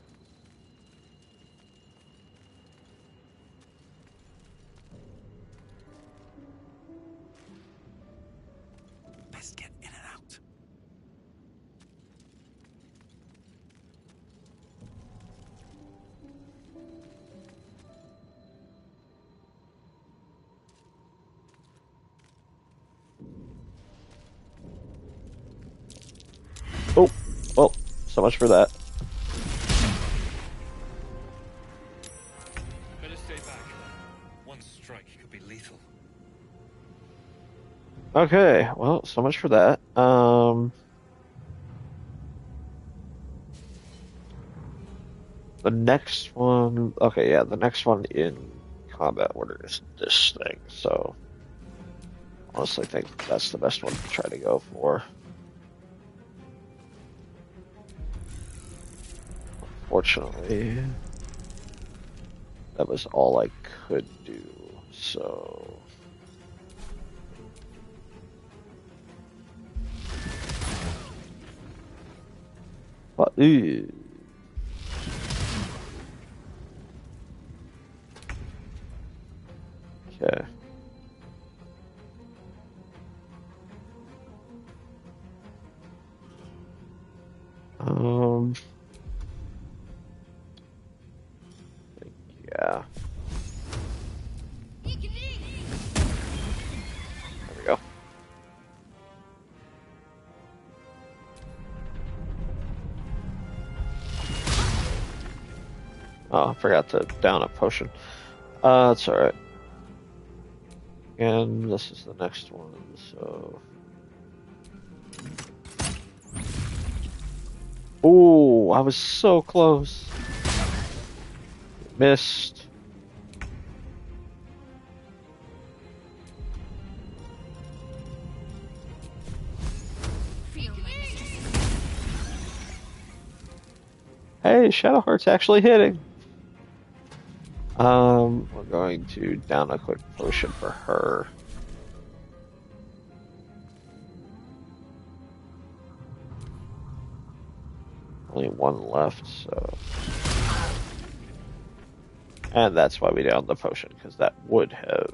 Best get in and out. Oh, well, so much for that. Better stay back. One strike could be lethal. Okay, well, so much for that. The next one, okay, yeah, the next one in combat order is this thing, so honestly think that's the best one to try to go for. Fortunately, that was all I could do, so... But, ew. Okay. Yeah. There we go. Oh, I forgot to down a potion. That's alright. And this is the next one, so... Ooh, I was so close. Missed. Hey, Shadowheart's actually hitting. We're going to down a quick potion for her. Only one left, so... And that's why we downed the potion, because that would have...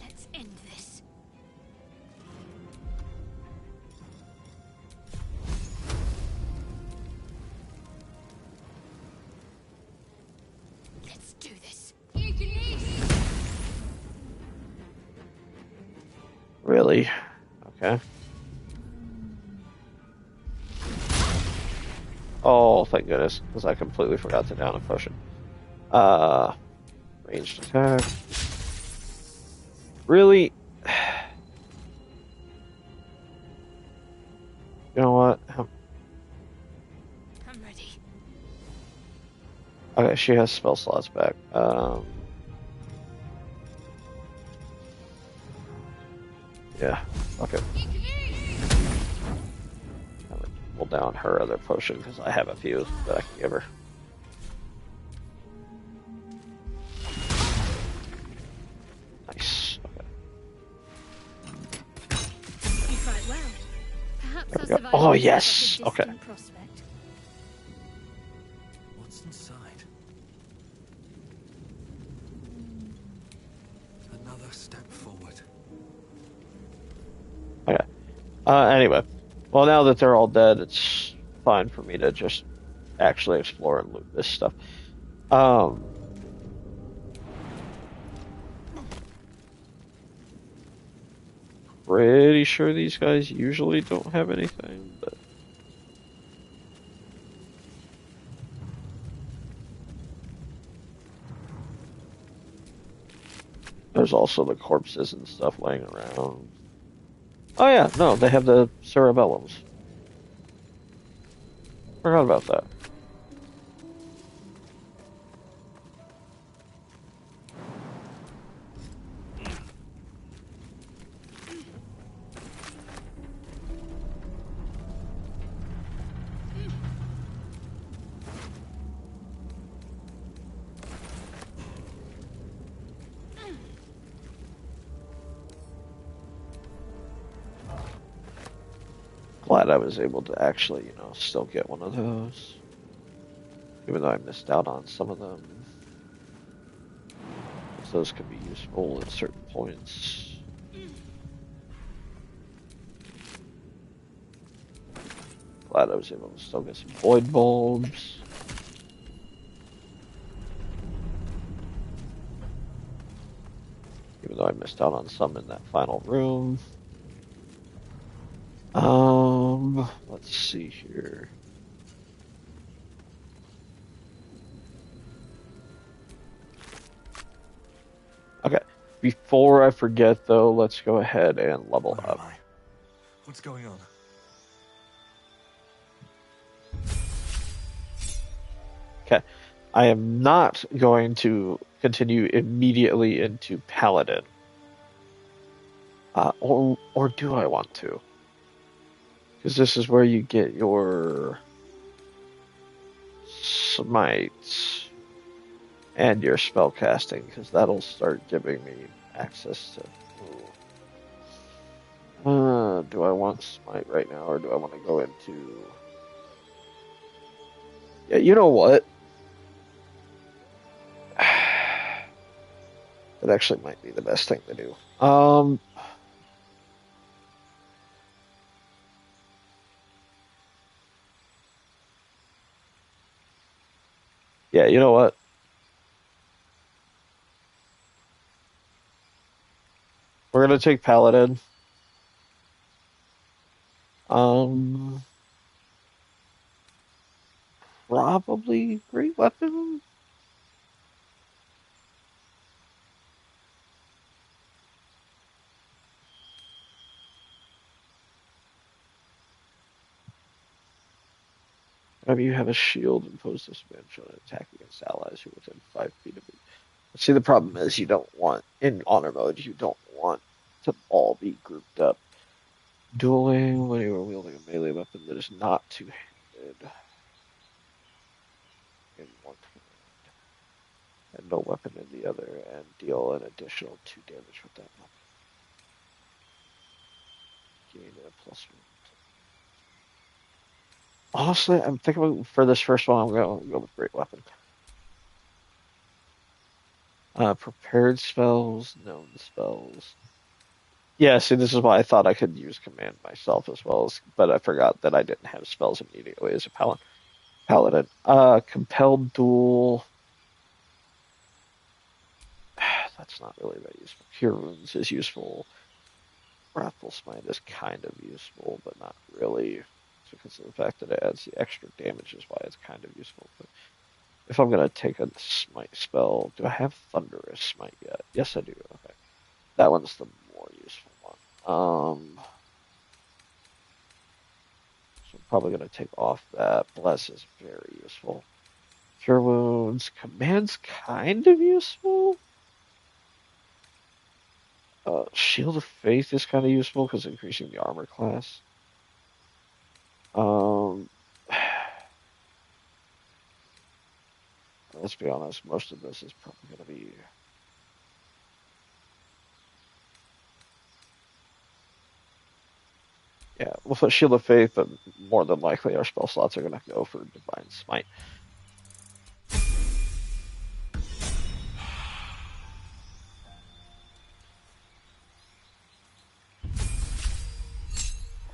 Let's end this. Let's do this. Really? Okay. Oh, thank goodness, because I completely forgot to down a potion. Ranged attack. Really? You know what? I'm ready. Okay, she has spell slots back. Yeah, okay. We'll down her other potion because I have a few that I can give her. Nice. Okay. You fight well. Perhaps There our we go. survival Oh, is yes! such a Okay. distant prospect. What's inside? Another step forward. Okay. Anyway. Well, now that they're all dead, it's fine for me to just actually explore and loot this stuff. Pretty sure these guys usually don't have anything, but... there's also the corpses and stuff laying around. Oh yeah, no, they have the cerebellums. Forgot about that. Glad I was able to actually, still get one of those. Even though I missed out on some of them. Because those could be useful at certain points. Glad I was able to still get some void bulbs. Even though I missed out on some in that final room. Let's see here. Okay, before I forget though, let's go ahead and level Where up. am I? What's going on? Okay, I am not going to continue immediately into Paladin. Or do I want to? Because this is where you get your smites and your spell casting, because that'll start giving me access to. Do I want smite right now, or do I want to go into? Yeah, you know what? That actually might be the best thing to do. Yeah, you know what? We're gonna take Paladin. Probably great weapon. Whenever you have a shield, impose disadvantage on an attack against allies who are within 5 feet of you. See, the problem is you don't want, in honor mode, you don't want to all be grouped up. Dueling when you are wielding a melee weapon that is not two-handed in one hand, and no weapon in the other, and deal an additional 2 damage with that weapon. Gain a +1. Honestly, I'm thinking for this first one, I'm going to go with great weapon. Prepared spells, known spells. Yeah, see, this is why I thought I could use command myself as well as, but I forgot that I didn't have spells immediately as a paladin. Compelled duel. That's not really that useful. Cure wounds is useful. Wrathful smite is kind of useful, but not really, because of the fact that it adds the extra damage is why it's kind of useful. But if I'm gonna take a smite spell, do I have thunderous smite yet? Yes, I do. Okay, that one's the more useful one. So I'm probably gonna take off that. Bless is very useful. Cure wounds, command's kind of useful. Shield of Faith is kind of useful because increasing the armor class. Let's be honest, most of this is probably going to be. Yeah, we'll put Shield of Faith, but more than likely our spell slots are going to go for Divine Smite.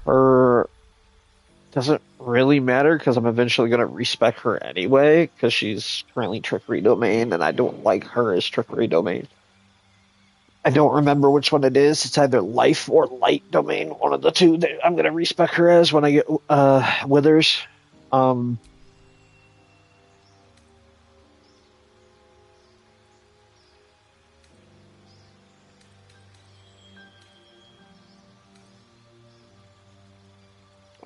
Her doesn't really matter because I'm eventually going to respec her anyway because she's currently Trickery Domain and I don't like her as Trickery Domain. I don't remember which one it is. It's either Life or Light Domain, one of the two that I'm going to respec her as when I get Withers.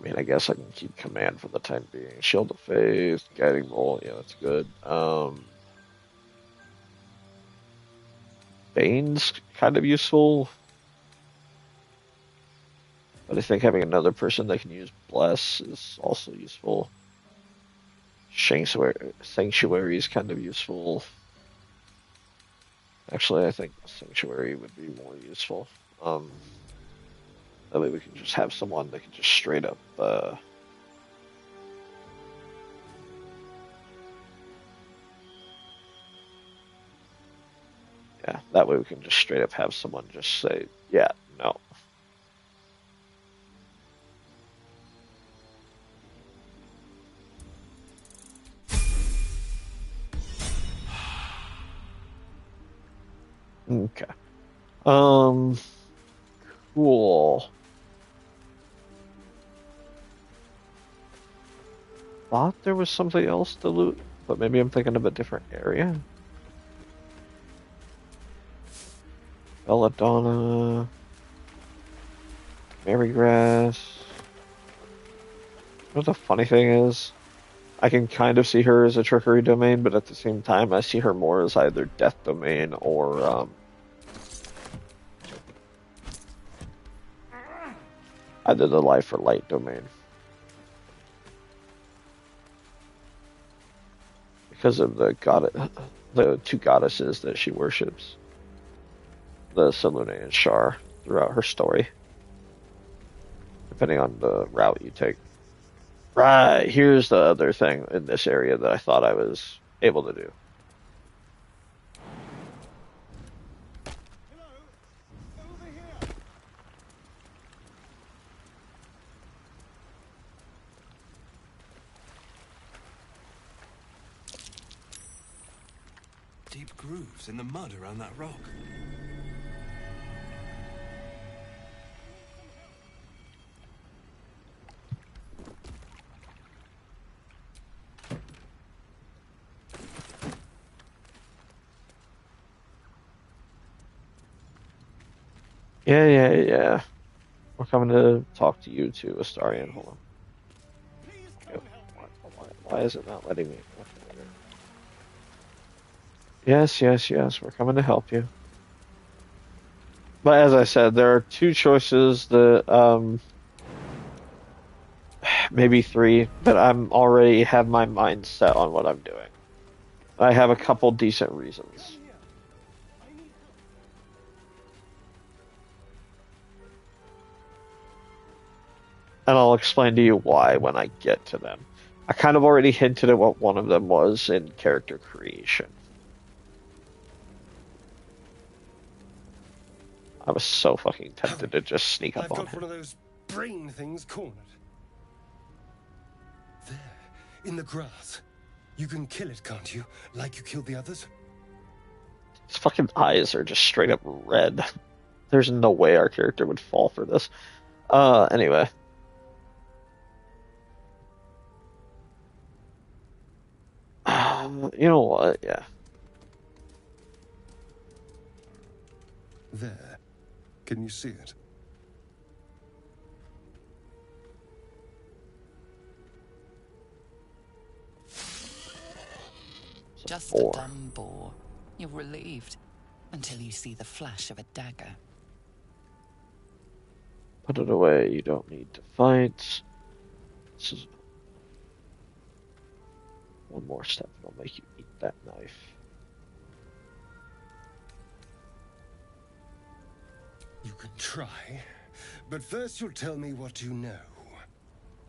mean, I guess I can keep command for the time being. Shield of Faith, Guiding Bolt, yeah, that's good. Bane's kind of useful. But I think having another person that can use Bless is also useful. Sanctuary is kind of useful. Actually, I think Sanctuary would be more useful. That way we can just have someone that can just straight up yeah, that way we can just straight up have someone just say, yeah, no. Okay. Cool. Thought there was something else to loot, but maybe I'm thinking of a different area. Belladonna, Marygrass. You know what the funny thing is? I can kind of see her as a trickery domain, but at the same time, I see her more as either death domain or either the life or light domain. Because of the two goddesses that she worships, the Selûne and Shar, throughout her story, depending on the route you take. Right, here's the other thing in this area that I thought I was able to do. Deep grooves in the mud around that rock. Yeah. We're coming to talk to you too, Astarion. Hold on. Why is it not letting me? Yes. We're coming to help you. But as I said, there are two choices that, maybe three, that I'm already have my mind set on what I'm doing. I have a couple decent reasons. And I'll explain to you why when I get to them. I kind of already hinted at what one of them was in character creation. I was so fucking tempted to just sneak up on him. I've got one of those brain things cornered. There, in the grass. You can kill it, can't you? Like you killed the others? His fucking eyes are just straight up red. There's no way our character would fall for this. Anyway. You know what? Yeah. There. Can you see it? Just a dumb bore. You're relieved until you see the flash of a dagger. Put it away. You don't need to fight. This is one more step. It'll make you eat that knife. You could try, but first you'll tell me what you know.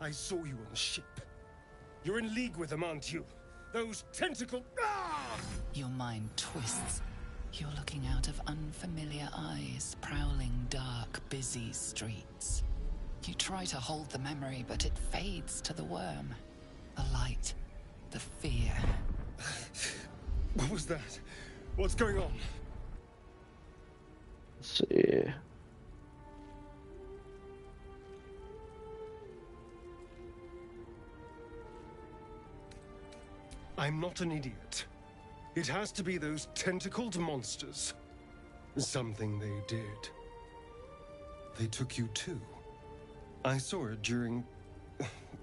I saw you on the ship. You're in league with them, aren't you? Those tentacle... Ah! Your mind twists. You're looking out of unfamiliar eyes, prowling dark, busy streets. You try to hold the memory, but it fades to the worm. The light, the fear. What was that? What's going on? Let's see. I'm not an idiot. It has to be those tentacled monsters. Something they did. They took you too. I saw it during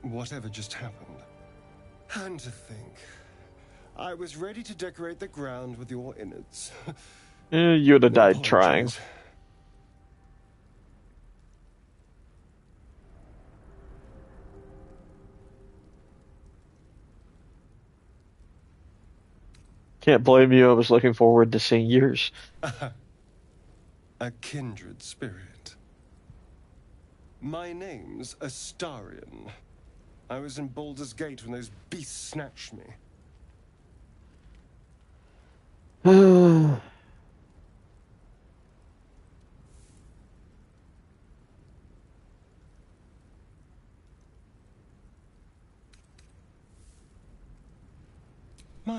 whatever just happened. And to think, I was ready to decorate the ground with your innards. You would have died trying. Apologies. Can't blame you. I was looking forward to seeing yours. A kindred spirit. My name's Astarion. I was in Baldur's Gate when those beasts snatched me.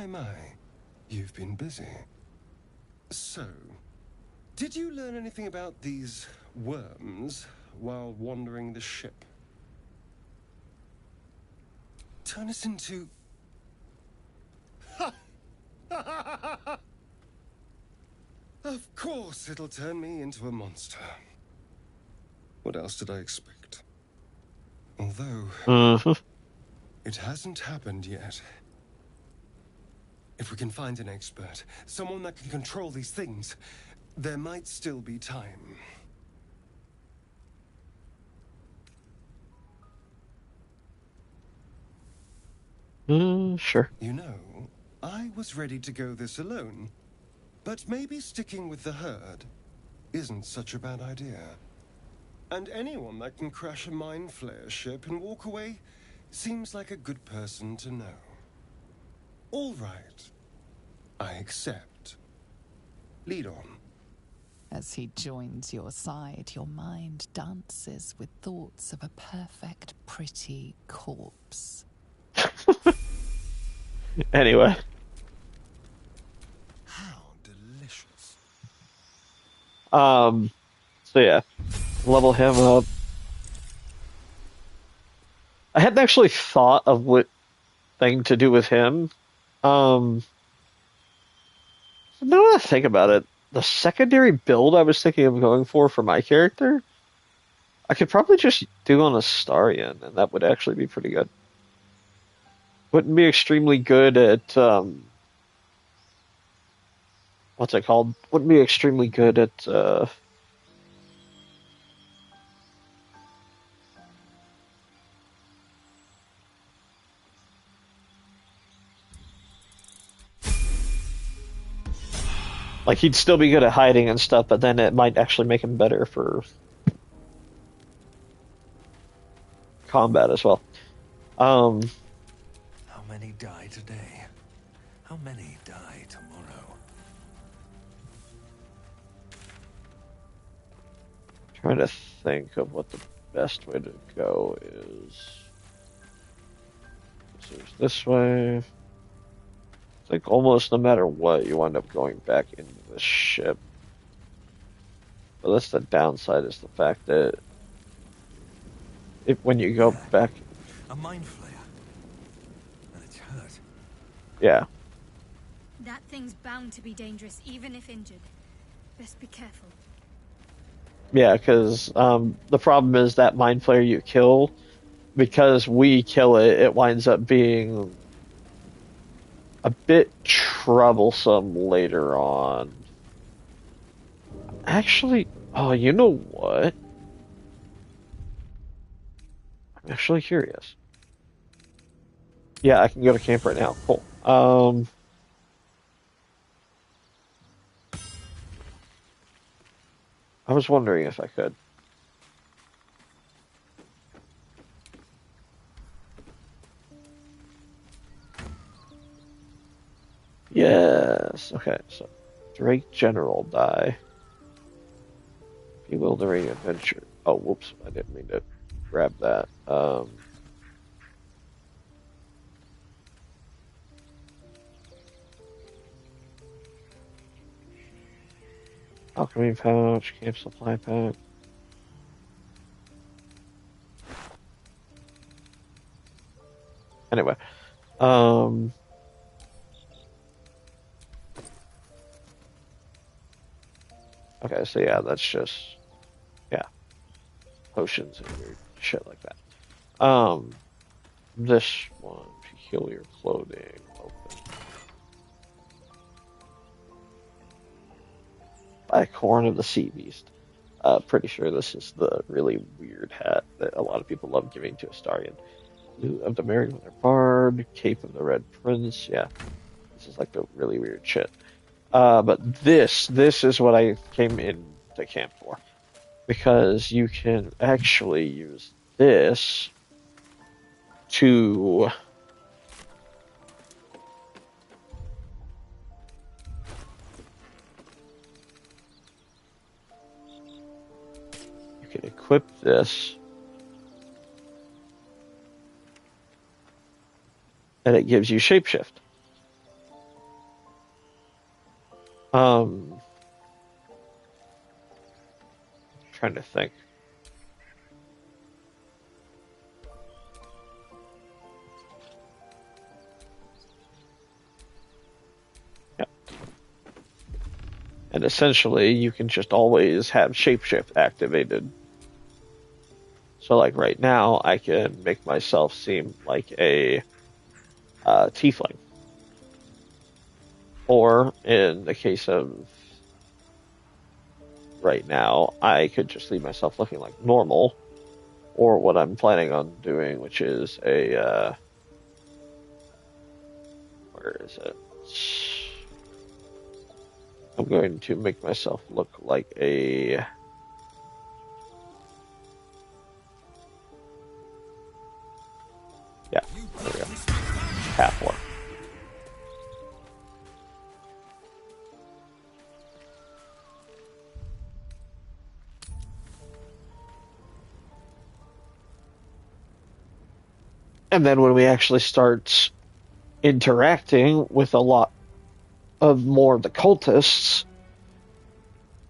My, you've been busy. So, did you learn anything about these worms while wandering the ship? Turn us into... Of course it'll turn me into a monster. What else did I expect? Although, it hasn't happened yet. If we can find an expert, someone that can control these things, there might still be time. Sure. You know, I was ready to go this alone, but maybe sticking with the herd isn't such a bad idea. And anyone that can crash a mind flayer ship and walk away seems like a good person to know. All right. I accept. Lead on. As he joins your side, your mind dances with thoughts of a perfect, pretty corpse. Anyway. How delicious. So yeah. Level him up. I hadn't actually thought of what thing to do with him. Now that I think about it, the secondary build I was thinking of going for my character, I could probably just do on Astarion, and that would actually be pretty good. Wouldn't be extremely good at, what's it called? Wouldn't be extremely good at, like, he'd still be good at hiding and stuff, but then it might actually make him better for combat as well. How many die today? How many die tomorrow? Trying to think of what the best way to go is. So it's this way. It's like almost no matter what, you wind up going back into the ship. But that's the downside, is the fact that when you go back... A mind flayer. And it's hurt. Yeah. That thing's bound to be dangerous, even if injured. Best be careful. Yeah, because the problem is that mind flayer you kill, because we kill it, it winds up being a bit troublesome later on. Actually, oh, you know what? I'm actually curious. Yeah, I can go to camp right now. Cool. I was wondering if I could. Yes. Okay, so Drake General die. Bewildering Adventure. Oh, whoops. I didn't mean to grab that. Alchemy pouch, camp supply pack. Anyway, okay, so yeah, that's just, yeah, potions and weird shit like that. This one, peculiar clothing, open. By Corn of the Sea Beast. Pretty sure this is the really weird hat that a lot of people love giving to Astarion. Loot of the Merryweather Bard, Cape of the Red Prince, yeah. This is like the really weird shit. But this is what I came into camp for. Because you can actually use this to equip this, and it gives you shapeshift. Trying to think. Yep. And essentially, you can just always have shapeshift activated. So, like right now, I can make myself seem like a tiefling. Or, in the case of right now, I could just leave myself looking like normal. Or what I'm planning on doing, which is a... where is it? I'm going to make myself look like a... yeah, there we go. Half-orc. And then when we actually start interacting with a lot of more of the cultists,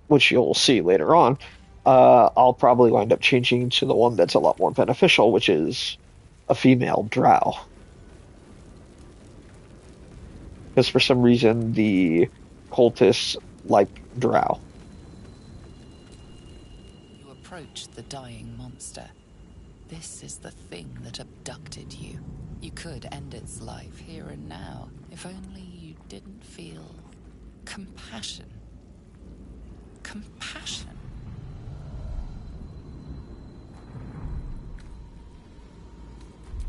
which you'll see later on, I'll probably wind up changing to the one that's a lot more beneficial, which is a female drow. Because for some reason, the cultists like drow. You approach the dying monster. This is the thing that abducted you. You could end its life here and now, if only you didn't feel compassion. Compassion.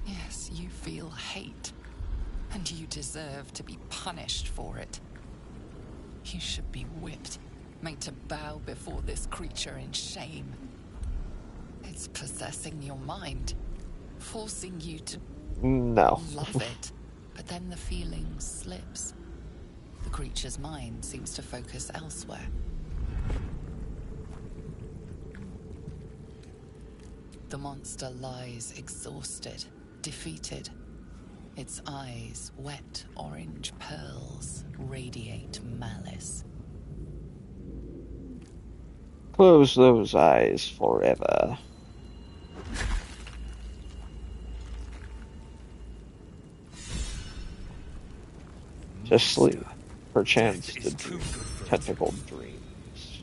Yes, you feel hate, and you deserve to be punished for it. You should be whipped, made to bow before this creature in shame. It's possessing your mind, forcing you to love it, but then the feeling slips. The creature's mind seems to focus elsewhere. The monster lies exhausted, defeated. Its eyes, wet orange pearls, radiate malice. Close those eyes forever. Just sleep, perchance to dream tentacle dreams.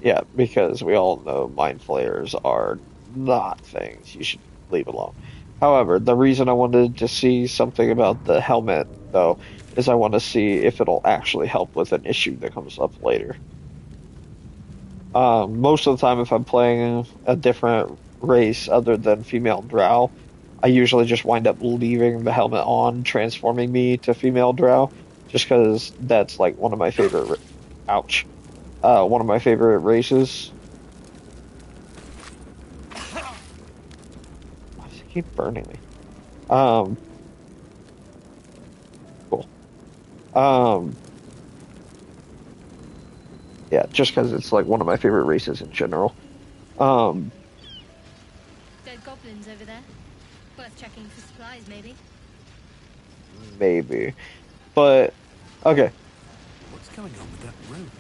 Yeah, because we all know mind flayers are not things you should leave alone. However, the reason I wanted to see something about the helmet, though, is I want to see if it'll actually help with an issue that comes up later. Most of the time, if I'm playing a different race other than female drow, I usually just wind up leaving the helmet on, transforming me to female drow, just because that's like one of my favorite... ouch. One of my favorite races. Why does it keep burning me? Cool. Yeah, just because it's like one of my favorite races in general. Dead goblins over there. Worth checking for supplies, maybe. Maybe. But, okay. What's going on with that rope?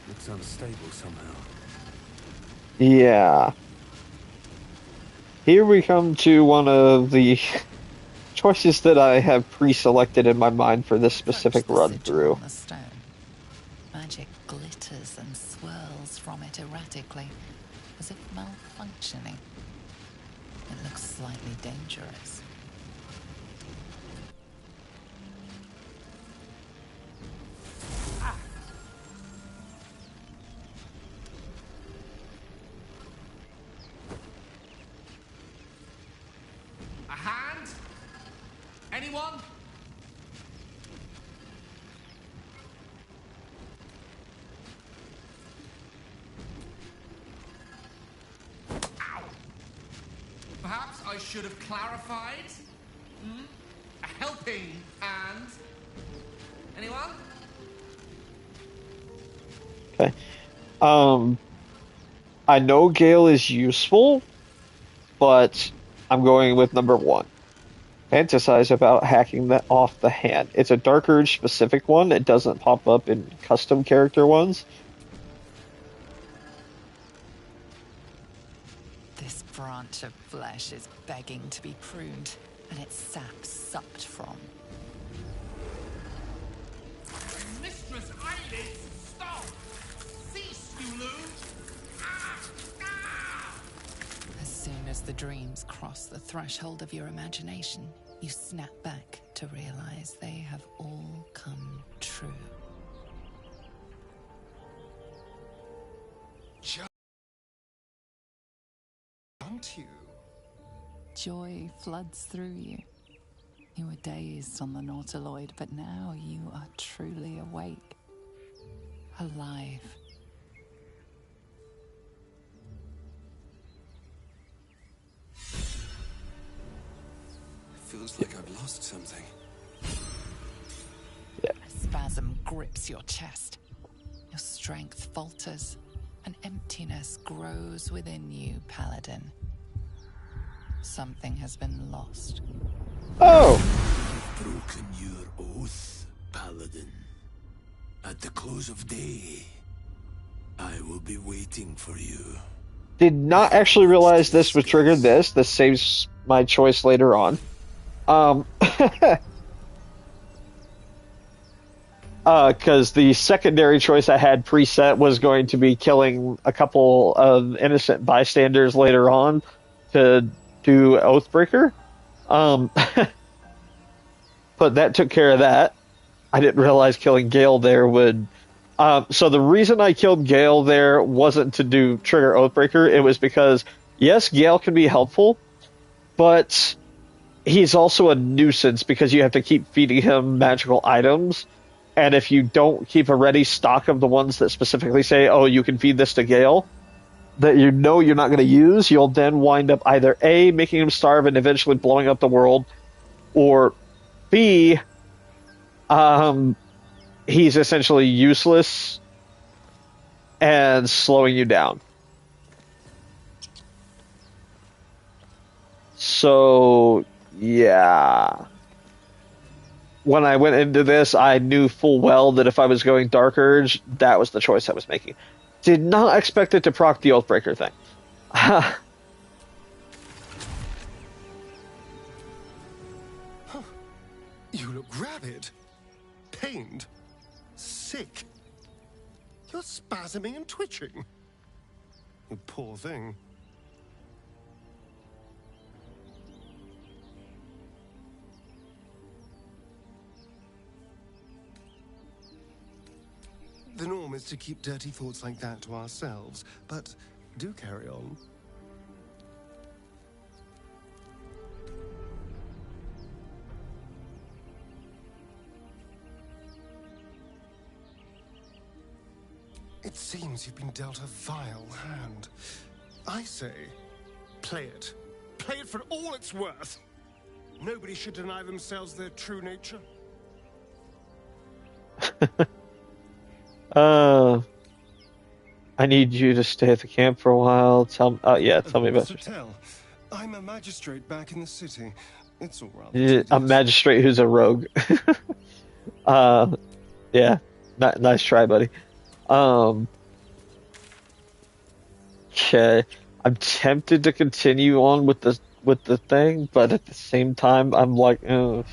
Looks unstable somehow. Yeah. Here we come to one of the choices that I have pre-selected in my mind for this specific run through. magic glitters and swirls from it erratically, as if malfunctioning. It looks slightly dangerous. A hand? Anyone? Perhaps I should have clarified? A helping hand? Anyone? Okay. I know Gale is useful, but I'm going with number one. Fantasize about hacking that off the hand. It's a Dark Urge specific one. It doesn't pop up in custom character ones. This branch of flesh is begging to be pruned, and its sap sucked from. Mistress Eyelids, stop! Cease, Hulu! As soon as the dreams cross the threshold of your imagination, you snap back to realize they have all come true. Aren't you? Joy floods through you. You were dazed on the Nautiloid, but now you are truly awake. Alive. Feels like I've lost something. A spasm grips your chest. Your strength falters. An emptiness grows within you, Paladin. Something has been lost. Oh! You've broken your oath, Paladin. At the close of day, I will be waiting for you. Did not actually realize this would trigger this. This saves my choice later on. Because the secondary choice I had preset was going to be killing a couple of innocent bystanders later on to do Oathbreaker. But that took care of that. I didn't realize killing Gale there would... so the reason I killed Gale there wasn't to do trigger Oathbreaker. It was because, yes, Gale can be helpful, but he's also a nuisance because you have to keep feeding him magical items. And if you don't keep a ready stock of the ones that specifically say, oh, you can feed this to Gale, that you know you're not going to use, you'll then wind up either A, making him starve and eventually blowing up the world, or B, he's essentially useless and slowing you down. So, yeah. When I went into this, I knew full well that if I was going Dark Urge, that was the choice I was making. Did not expect it to proc the Oathbreaker thing. Huh. You look rabid, pained, sick. You're spasming and twitching. You poor thing. The norm is to keep dirty thoughts like that to ourselves, but do carry on. It seems you've been dealt a vile hand. I say, play it. Play it for all it's worth. Nobody should deny themselves their true nature. I need you to stay at the camp for a while. Tell me about yourself. I'm a magistrate back in the city. It's all right. A magistrate who's a rogue. Yeah. Nice try, buddy. Okay. I'm tempted to continue on with the thing, but at the same time, I'm like, there's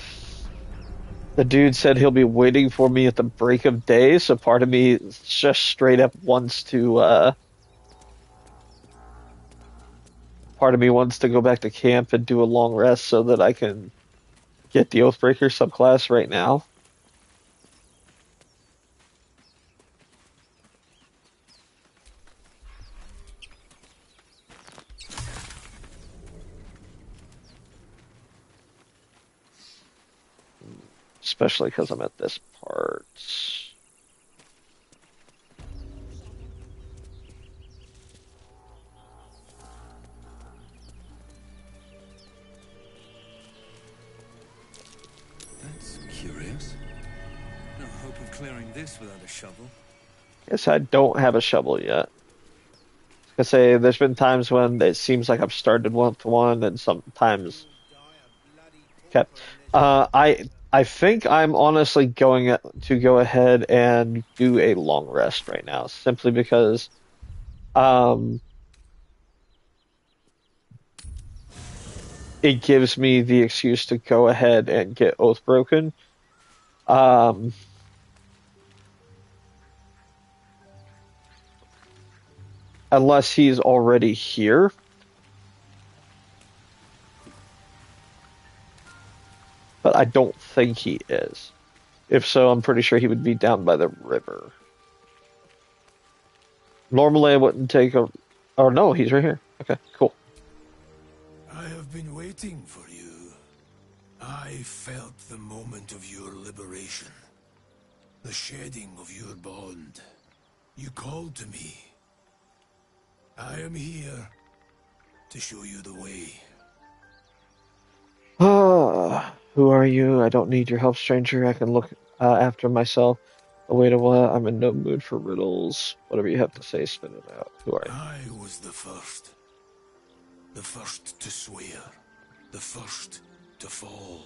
The dude said he'll be waiting for me at the break of day, so part of me just straight up wants to go back to camp and do a long rest so that I can get the Oathbreaker subclass right now. Especially because I'm at this part. That's curious. No hope of clearing this without a shovel. Guess I don't have a shovel yet. I say there's been times when it seems like I've started with one, and sometimes kept. I think I'm honestly going to go ahead and do a long rest right now, simply because um, it gives me the excuse to go ahead and get Oath broken. Unless he's already here. But I don't think he is. If so, I'm pretty sure he would be down by the river. Normally I wouldn't take a... Oh no, he's right here. Okay, cool. I have been waiting for you. I felt the moment of your liberation. The shedding of your bond. You called to me. I am here to show you the way. Who are you? I don't need your help, stranger. I can look after myself. Oh, wait a while. I'm in no mood for riddles. Whatever you have to say, spit it out. Who are you? I was the first. The first to swear. The first to fall.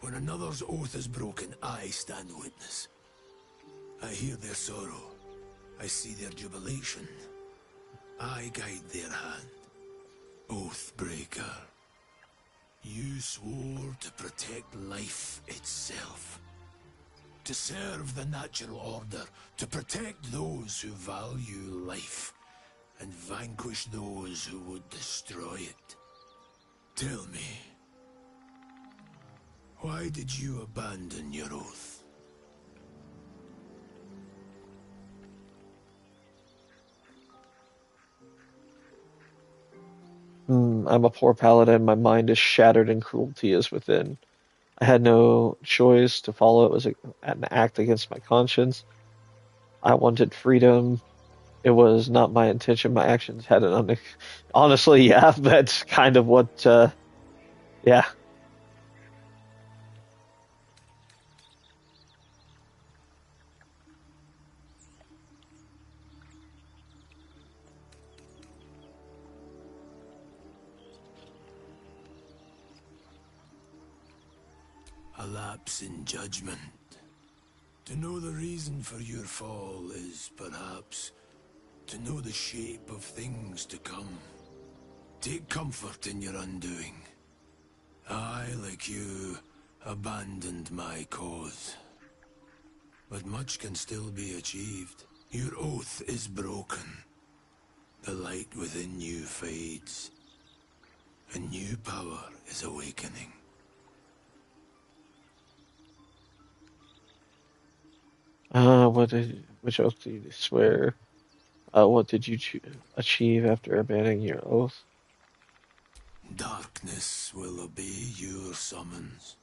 When another's oath is broken, I stand witness. I hear their sorrow. I see their jubilation. I guide their hand. Oathbreaker. You swore to protect life itself. To serve the natural order. To protect those who value life. And vanquish those who would destroy it. Tell me. Why did you abandon your oath? I'm a poor paladin. My mind is shattered and cruelty is within. I had no choice to follow. It was an act against my conscience. I wanted freedom. It was not my intention. My actions had an honestly, yeah, that's kind of what, yeah. A lapse in judgment. To know the reason for your fall is, perhaps, to know the shape of things to come. Take comfort in your undoing. I, like you, abandoned my cause. But much can still be achieved. Your oath is broken. The light within you fades. A new power is awakening. Which oath did you swear? What did you achieve after abandoning your oath? Darkness will obey your summons.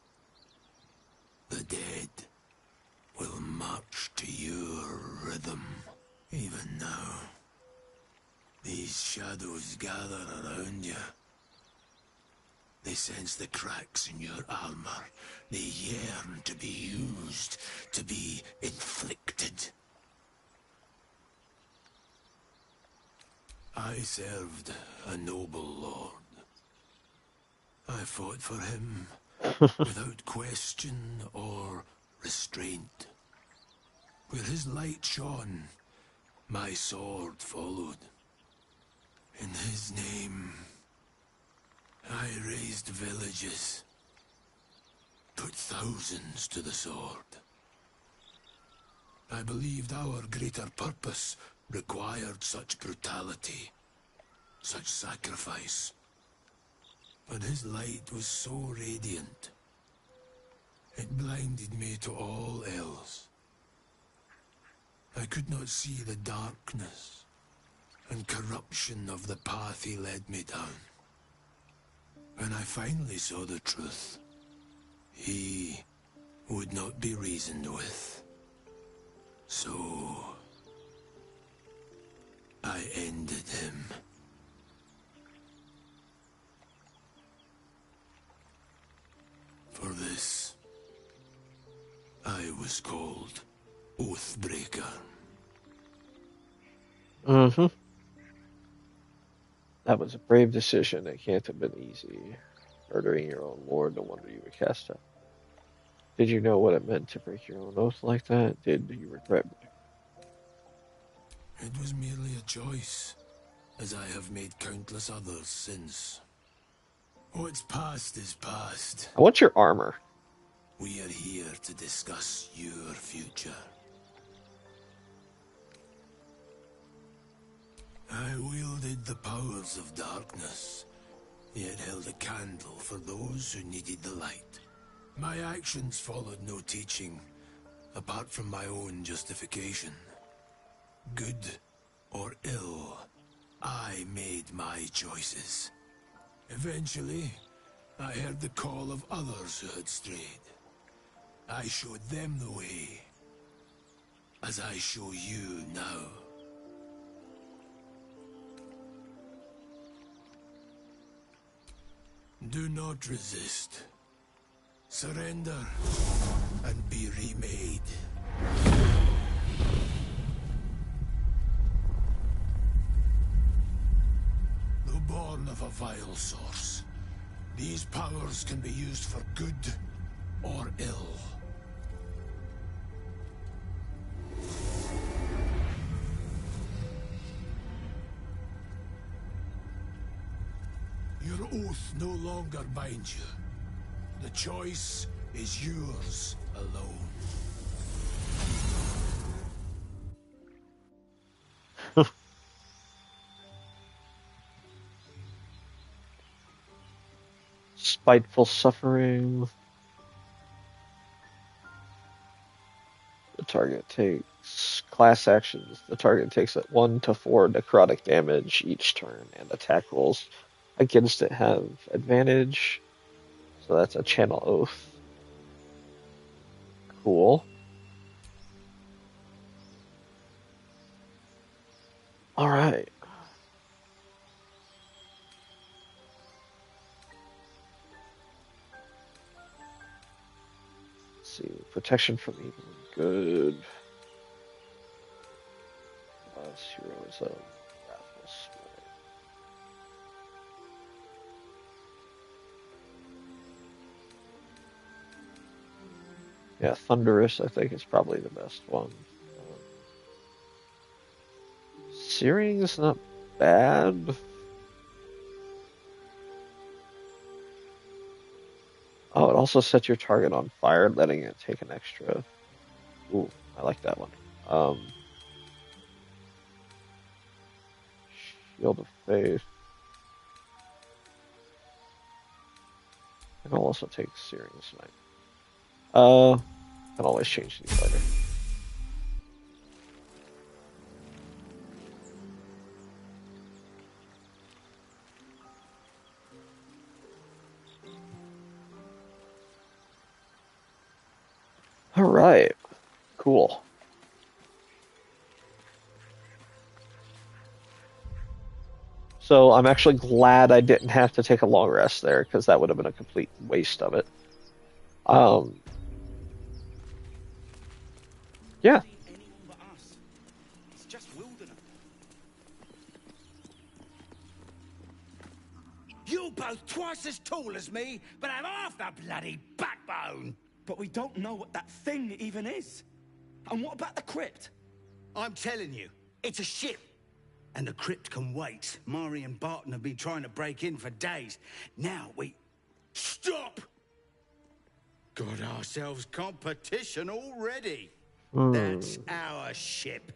The dead will march to your rhythm. Even now, these shadows gather around you. They sense the cracks in your armor. They yearn to be used, to be inflicted. I served a noble lord. I fought for him without question or restraint. Where his light shone, my sword followed. In his name, I raised villages. put thousands to the sword. I believed our greater purpose required such brutality, such sacrifice. But his light was so radiant. It blinded me to all else. I could not see the darkness and corruption of the path he led me down. When I finally saw the truth, he would not be reasoned with. So I ended him. For this, I was called Oathbreaker. Mm-hmm. That was a brave decision. It can't have been easy. Murdering your own lord, no wonder you were cast out. Did you know what it meant to break your own oath like that? Did you regret it? It was merely a choice, as I have made countless others since. What's past is past. I want your armor. We are here to discuss your future. I wielded the powers of darkness, yet held a candle for those who needed the light. My actions followed no teaching, apart from my own justification. Good or ill, I made my choices. Eventually, I heard the call of others who had strayed. I showed them the way, as I show you now. Do not resist. Surrender and be remade. Though born of a vile source, these powers can be used for good or ill. Your oath no longer binds you. The choice is yours alone. Spiteful suffering. The target takes class actions. The target takes 1 to 4 necrotic damage each turn, and attack rolls against it have advantage. So that's a channel oath. Cool. All right. Let's see. Protection from evil and good. Heroes of Wrathful Spirit. Yeah, Thunderous, I think, is probably the best one. Searing is not bad. Oh, it also sets your target on fire, letting it take an extra. Ooh, I like that one. Shield of Faith. I can also take Searing Smite. Can always change these later. All right, cool. So I'm actually glad I didn't have to take a long rest there, because that would have been a complete waste of it. Yeah. It's just wilderness. You both twice as tall as me, but have half the bloody backbone. But we don't know what that thing even is. And what about the crypt? I'm telling you, it's a ship. And the crypt can wait. Mari and Barton have been trying to break in for days. Now we... Stop! Got ourselves competition already. Hmm. That's our ship.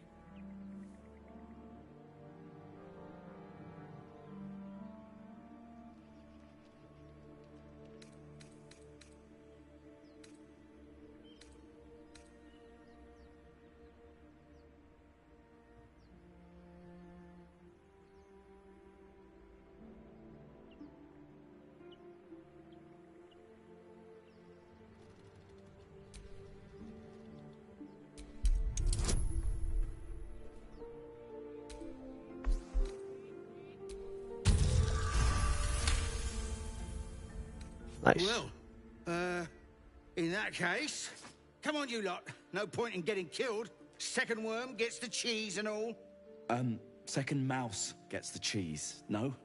Nice. Well, in that case, come on, you lot. No point in getting killed. Second worm gets the cheese and all. Second mouse gets the cheese, no?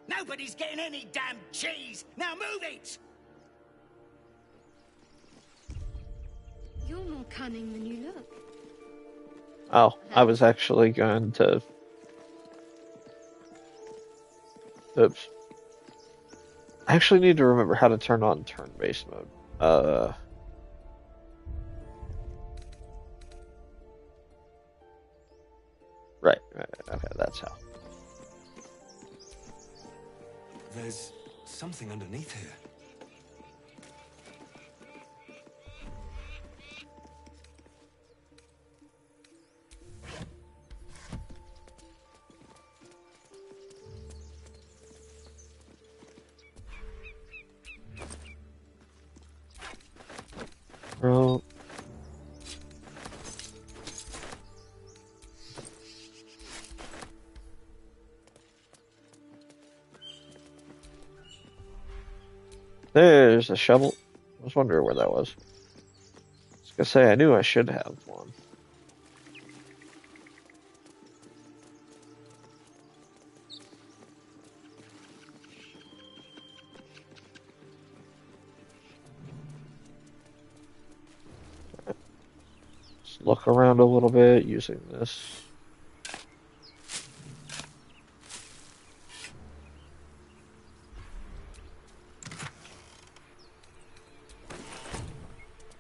Nobody's getting any damn cheese! Now move it! You're more cunning than you look. Oh, I was actually going to... Oops. I actually need to remember how to turn on turn-based mode. Right. Okay, that's how. There's something underneath here. Well, there's a shovel. I was wondering where that was. I was gonna say I knew I should have one. Just look around a little bit using this.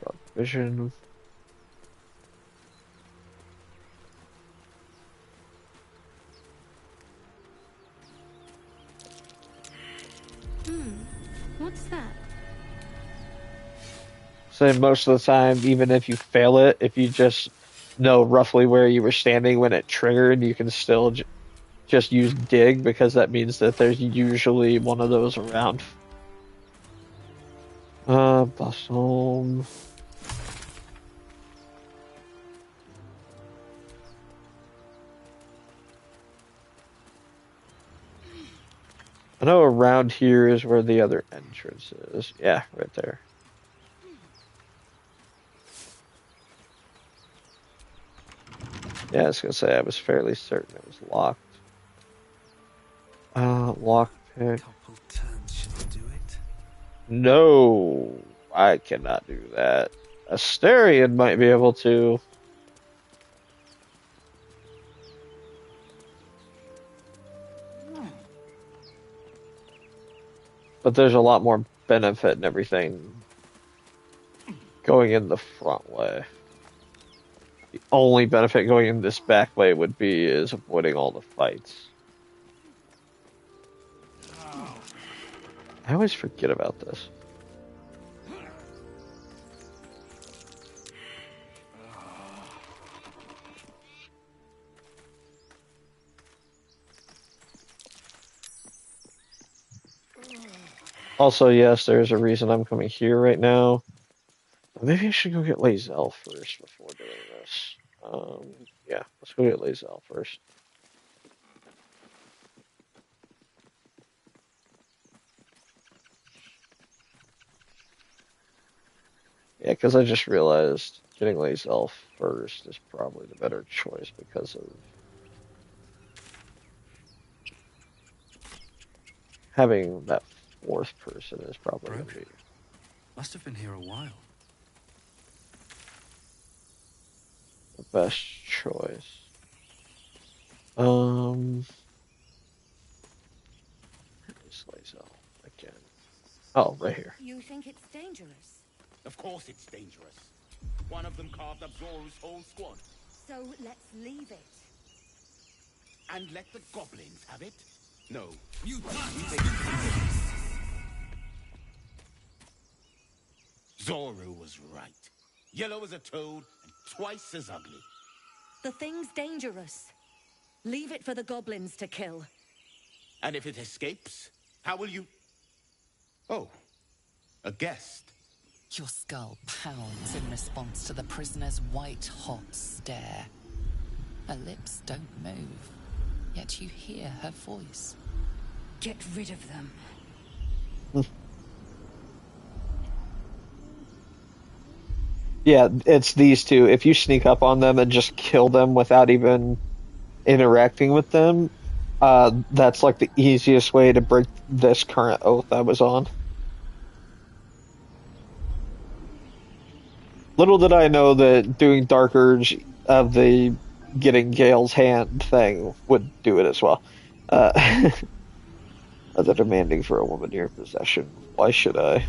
Got vision. What's that? So most of the time, even if you fail it, if you just know roughly where you were standing when it triggered, you can still just use dig because that means that there's usually one of those around. Bus home. I know around here is where the other entrance is. Yeah, right there. Yeah, I was gonna say I was fairly certain it was locked. Lockpick. Couple turns should do it. No, I cannot do that. Asterion might be able to. But there's a lot more benefit and everything going in the front way. The only benefit going in this back way would be is avoiding all the fights. I always forget about this. Also, yes, there's a reason I'm coming here right now. Maybe I should go get Lae'zel first before doing this. Yeah, let's go get Lae'zel first. Yeah, because I just realized getting Lae'zel first is probably the better choice because of having that fourth person is probably going to be Must have been here a while. the best choice. Where's Lae'zel again? Oh, right here. You think it's dangerous? Of course it's dangerous. One of them carved up Zoru's whole squad. So let's leave it. And let the goblins have it? No. Zoru was right. Yellow as a toad and twice as ugly. The thing's dangerous. Leave it for the goblins to kill. And if it escapes, how will you... Oh, a guest. Your skull pounds in response to the prisoner's white-hot stare. Her lips don't move, yet you hear her voice. Get rid of them. Yeah, it's these two. If you sneak up on them and just kill them without even interacting with them, that's like the easiest way to break this current oath I was on. Little did I know that doing Dark Urge of the getting Gale's hand thing would do it as well. Other demanding for a woman in your possession. Why should I?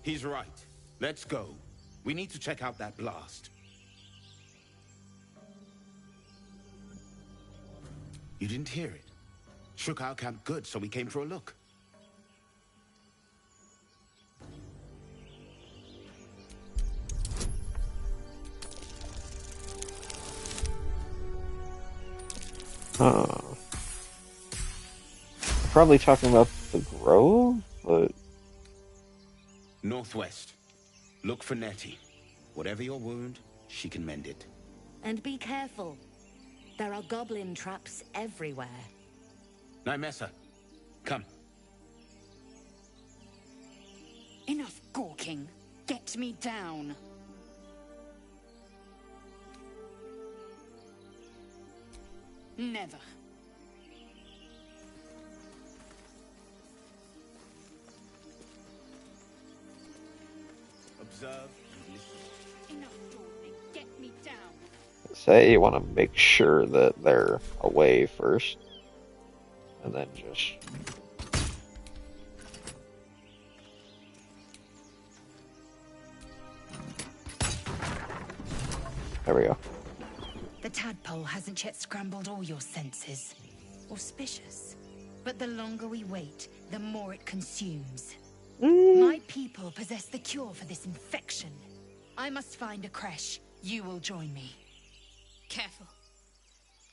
He's right. Let's go. We need to check out that blast. You didn't hear it? Shook our camp good, so we came for a look. Probably talking about the grove, but... Northwest. Look for Nettie. Whatever your wound, she can mend it. And be careful. There are goblin traps everywhere. Nymessa, come. Enough gawking. Get me down. Never. Observe and listen. Enough talking. Get me down. Say you want to make sure that they're away first. And then just... There we go. The tadpole hasn't yet scrambled all your senses. Auspicious. But the longer we wait, the more it consumes. My people possess the cure for this infection. I must find a creche. You will join me. Careful.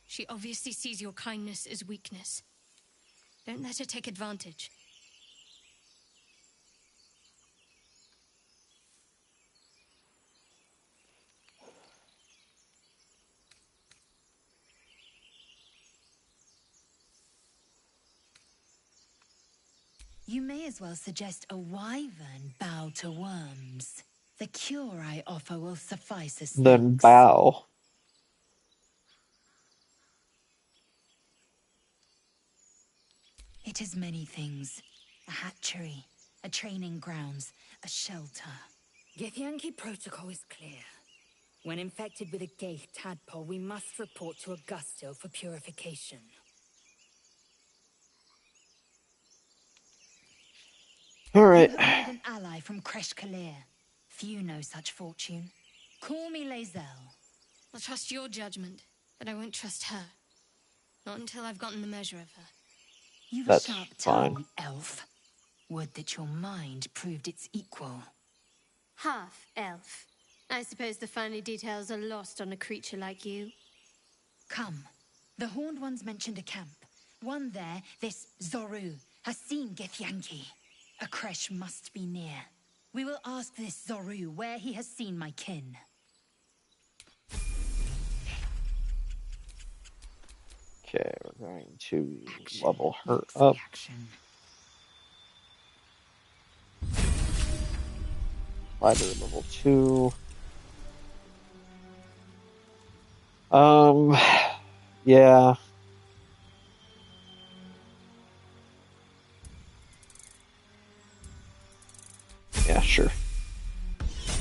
She obviously sees your kindness as weakness. Don't let her take advantage. You may as well suggest a wyvern bow to worms. The cure I offer will suffice as Then thanks. bow. It is many things. A hatchery, a training grounds, a shelter. Githyanki protocol is clear. When infected with a Gaith tadpole, we must report to Augusto for purification. Alright. You have made an ally from Kresh Kalir. Few know such fortune. Call me Lae'zel. I'll trust your judgment, but I won't trust her. Not until I've gotten the measure of her. You've That's a sharp fine. tongue, elf. Would that your mind proved its equal. Half elf. I suppose the finer details are lost on a creature like you. Come. The Horned Ones mentioned a camp. One there, this Zoru, has seen Githyanki. A creche must be near. We will ask this Zoru where he has seen my kin. Okay, we're going to level her up. Glider level 2. Yeah. Yeah, sure.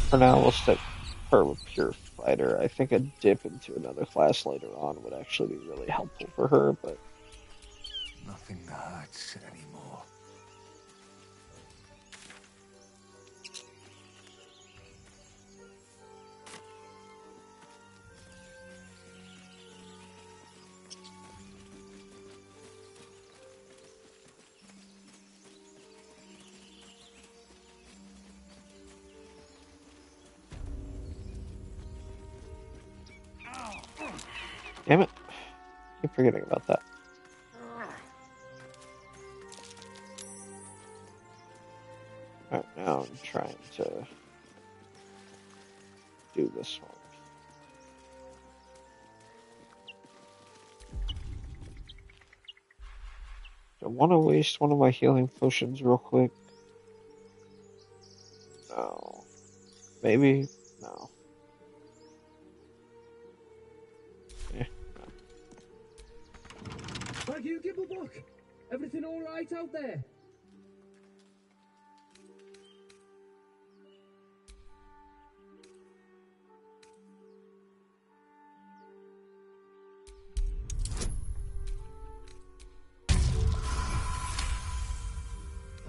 For now, we'll stick her with Pure Fighter. I think a dip into another class later on would actually be really helpful for her, but... Nothing hurts anymore. Damn it. Keep forgetting about that. Alright, now I'm trying to do this one. I want to waste one of my healing potions real quick. No. Maybe? No. Yeah. Thank you, Gibblebuck. Everything all right out there?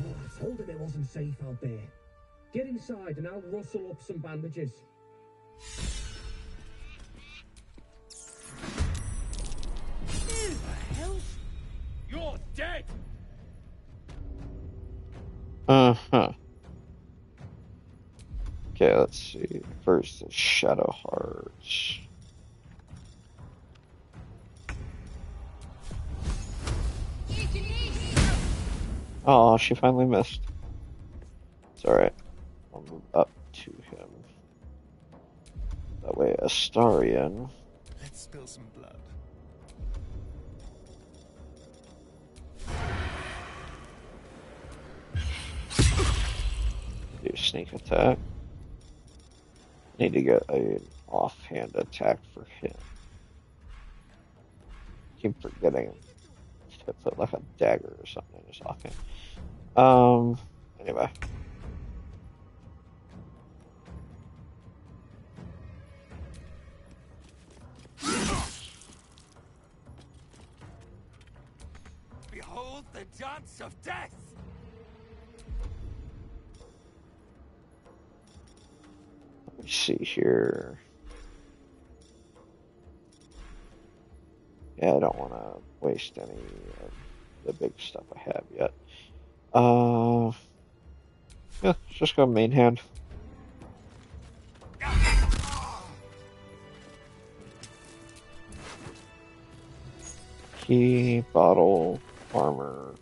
Oh, I told him it wasn't safe out there. Get inside and I'll rustle up some bandages. Who the hell? You're dead! Uh-huh. Okay, let's see. First, the Shadow Hearts. Oh, she finally missed. It's alright. I'll move up to him. That way, Astarion. Let's spill some blood. Do sneak attack. Need to get an offhand attack for him. Keep forgetting to put like a dagger or something in his offhand. Anyway. Behold the dance of death! Let me see here. Yeah, I don't want to waste any of the big stuff I have yet. Yeah, let's just go main hand. Key, bottle, armor,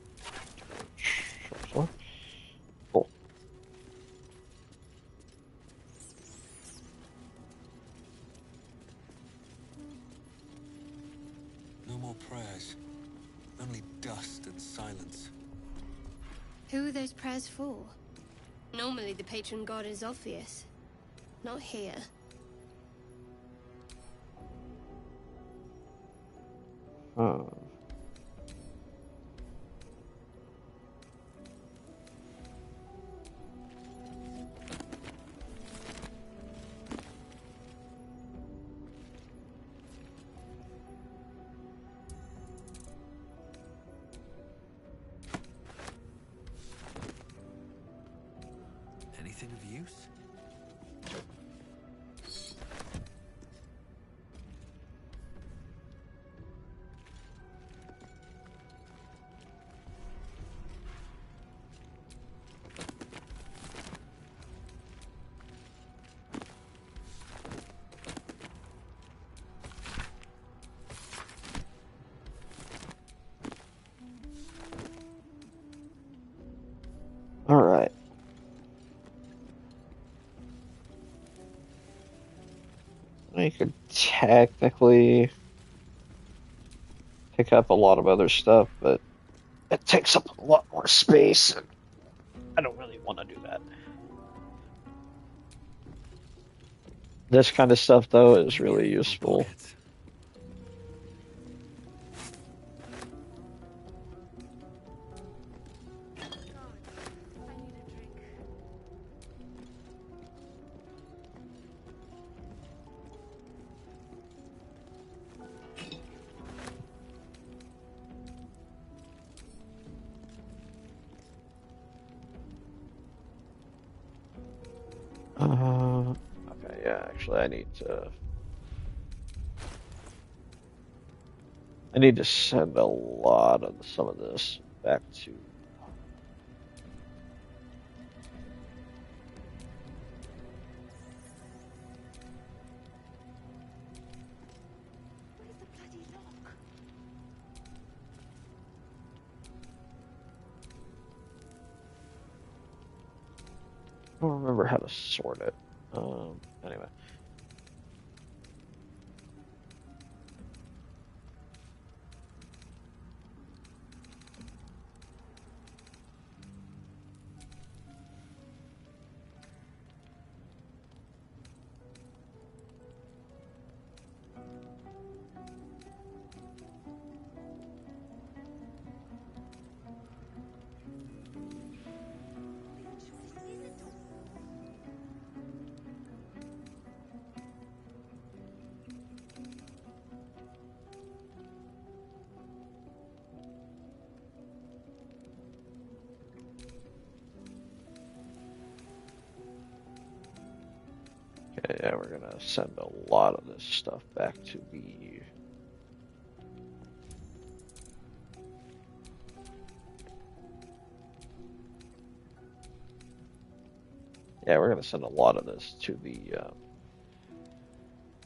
short sword. Cool. No more prayers. Only dust and silence. Who are those prayers for? Normally the patron god is obvious. Not here. Anything of use? All right. You could technically pick up a lot of other stuff, but it takes up a lot more space, and I don't really want to do that. This kind of stuff, though, is really useful. Okay, yeah, actually, I need to send a lot of some of this back to. I don't remember how to sort it. Anyway. Okay, yeah, we're gonna send a lot of this stuff back to the. Yeah, we're gonna send a lot of this to the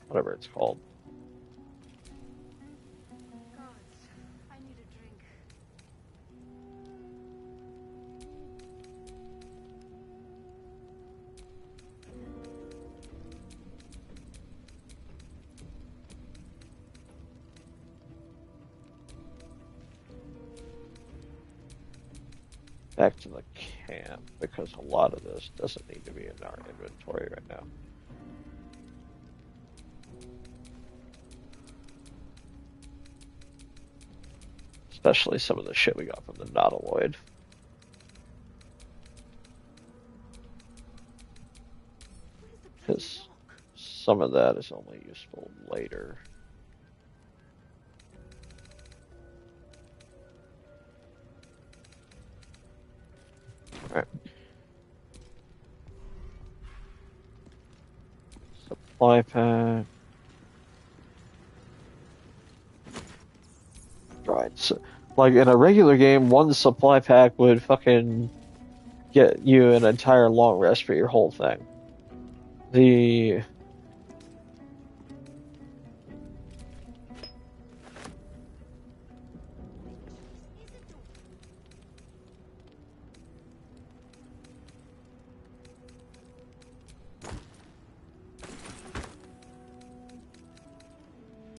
whatever it's called. Back to the camp, because a lot of this doesn't need to be in our inventory right now. Especially some of the shit we got from the Nautiloid. Because some of that is only useful later. Alright. Supply pack. Right. So, like in a regular game, one supply pack would fucking get you an entire long rest for your whole thing. The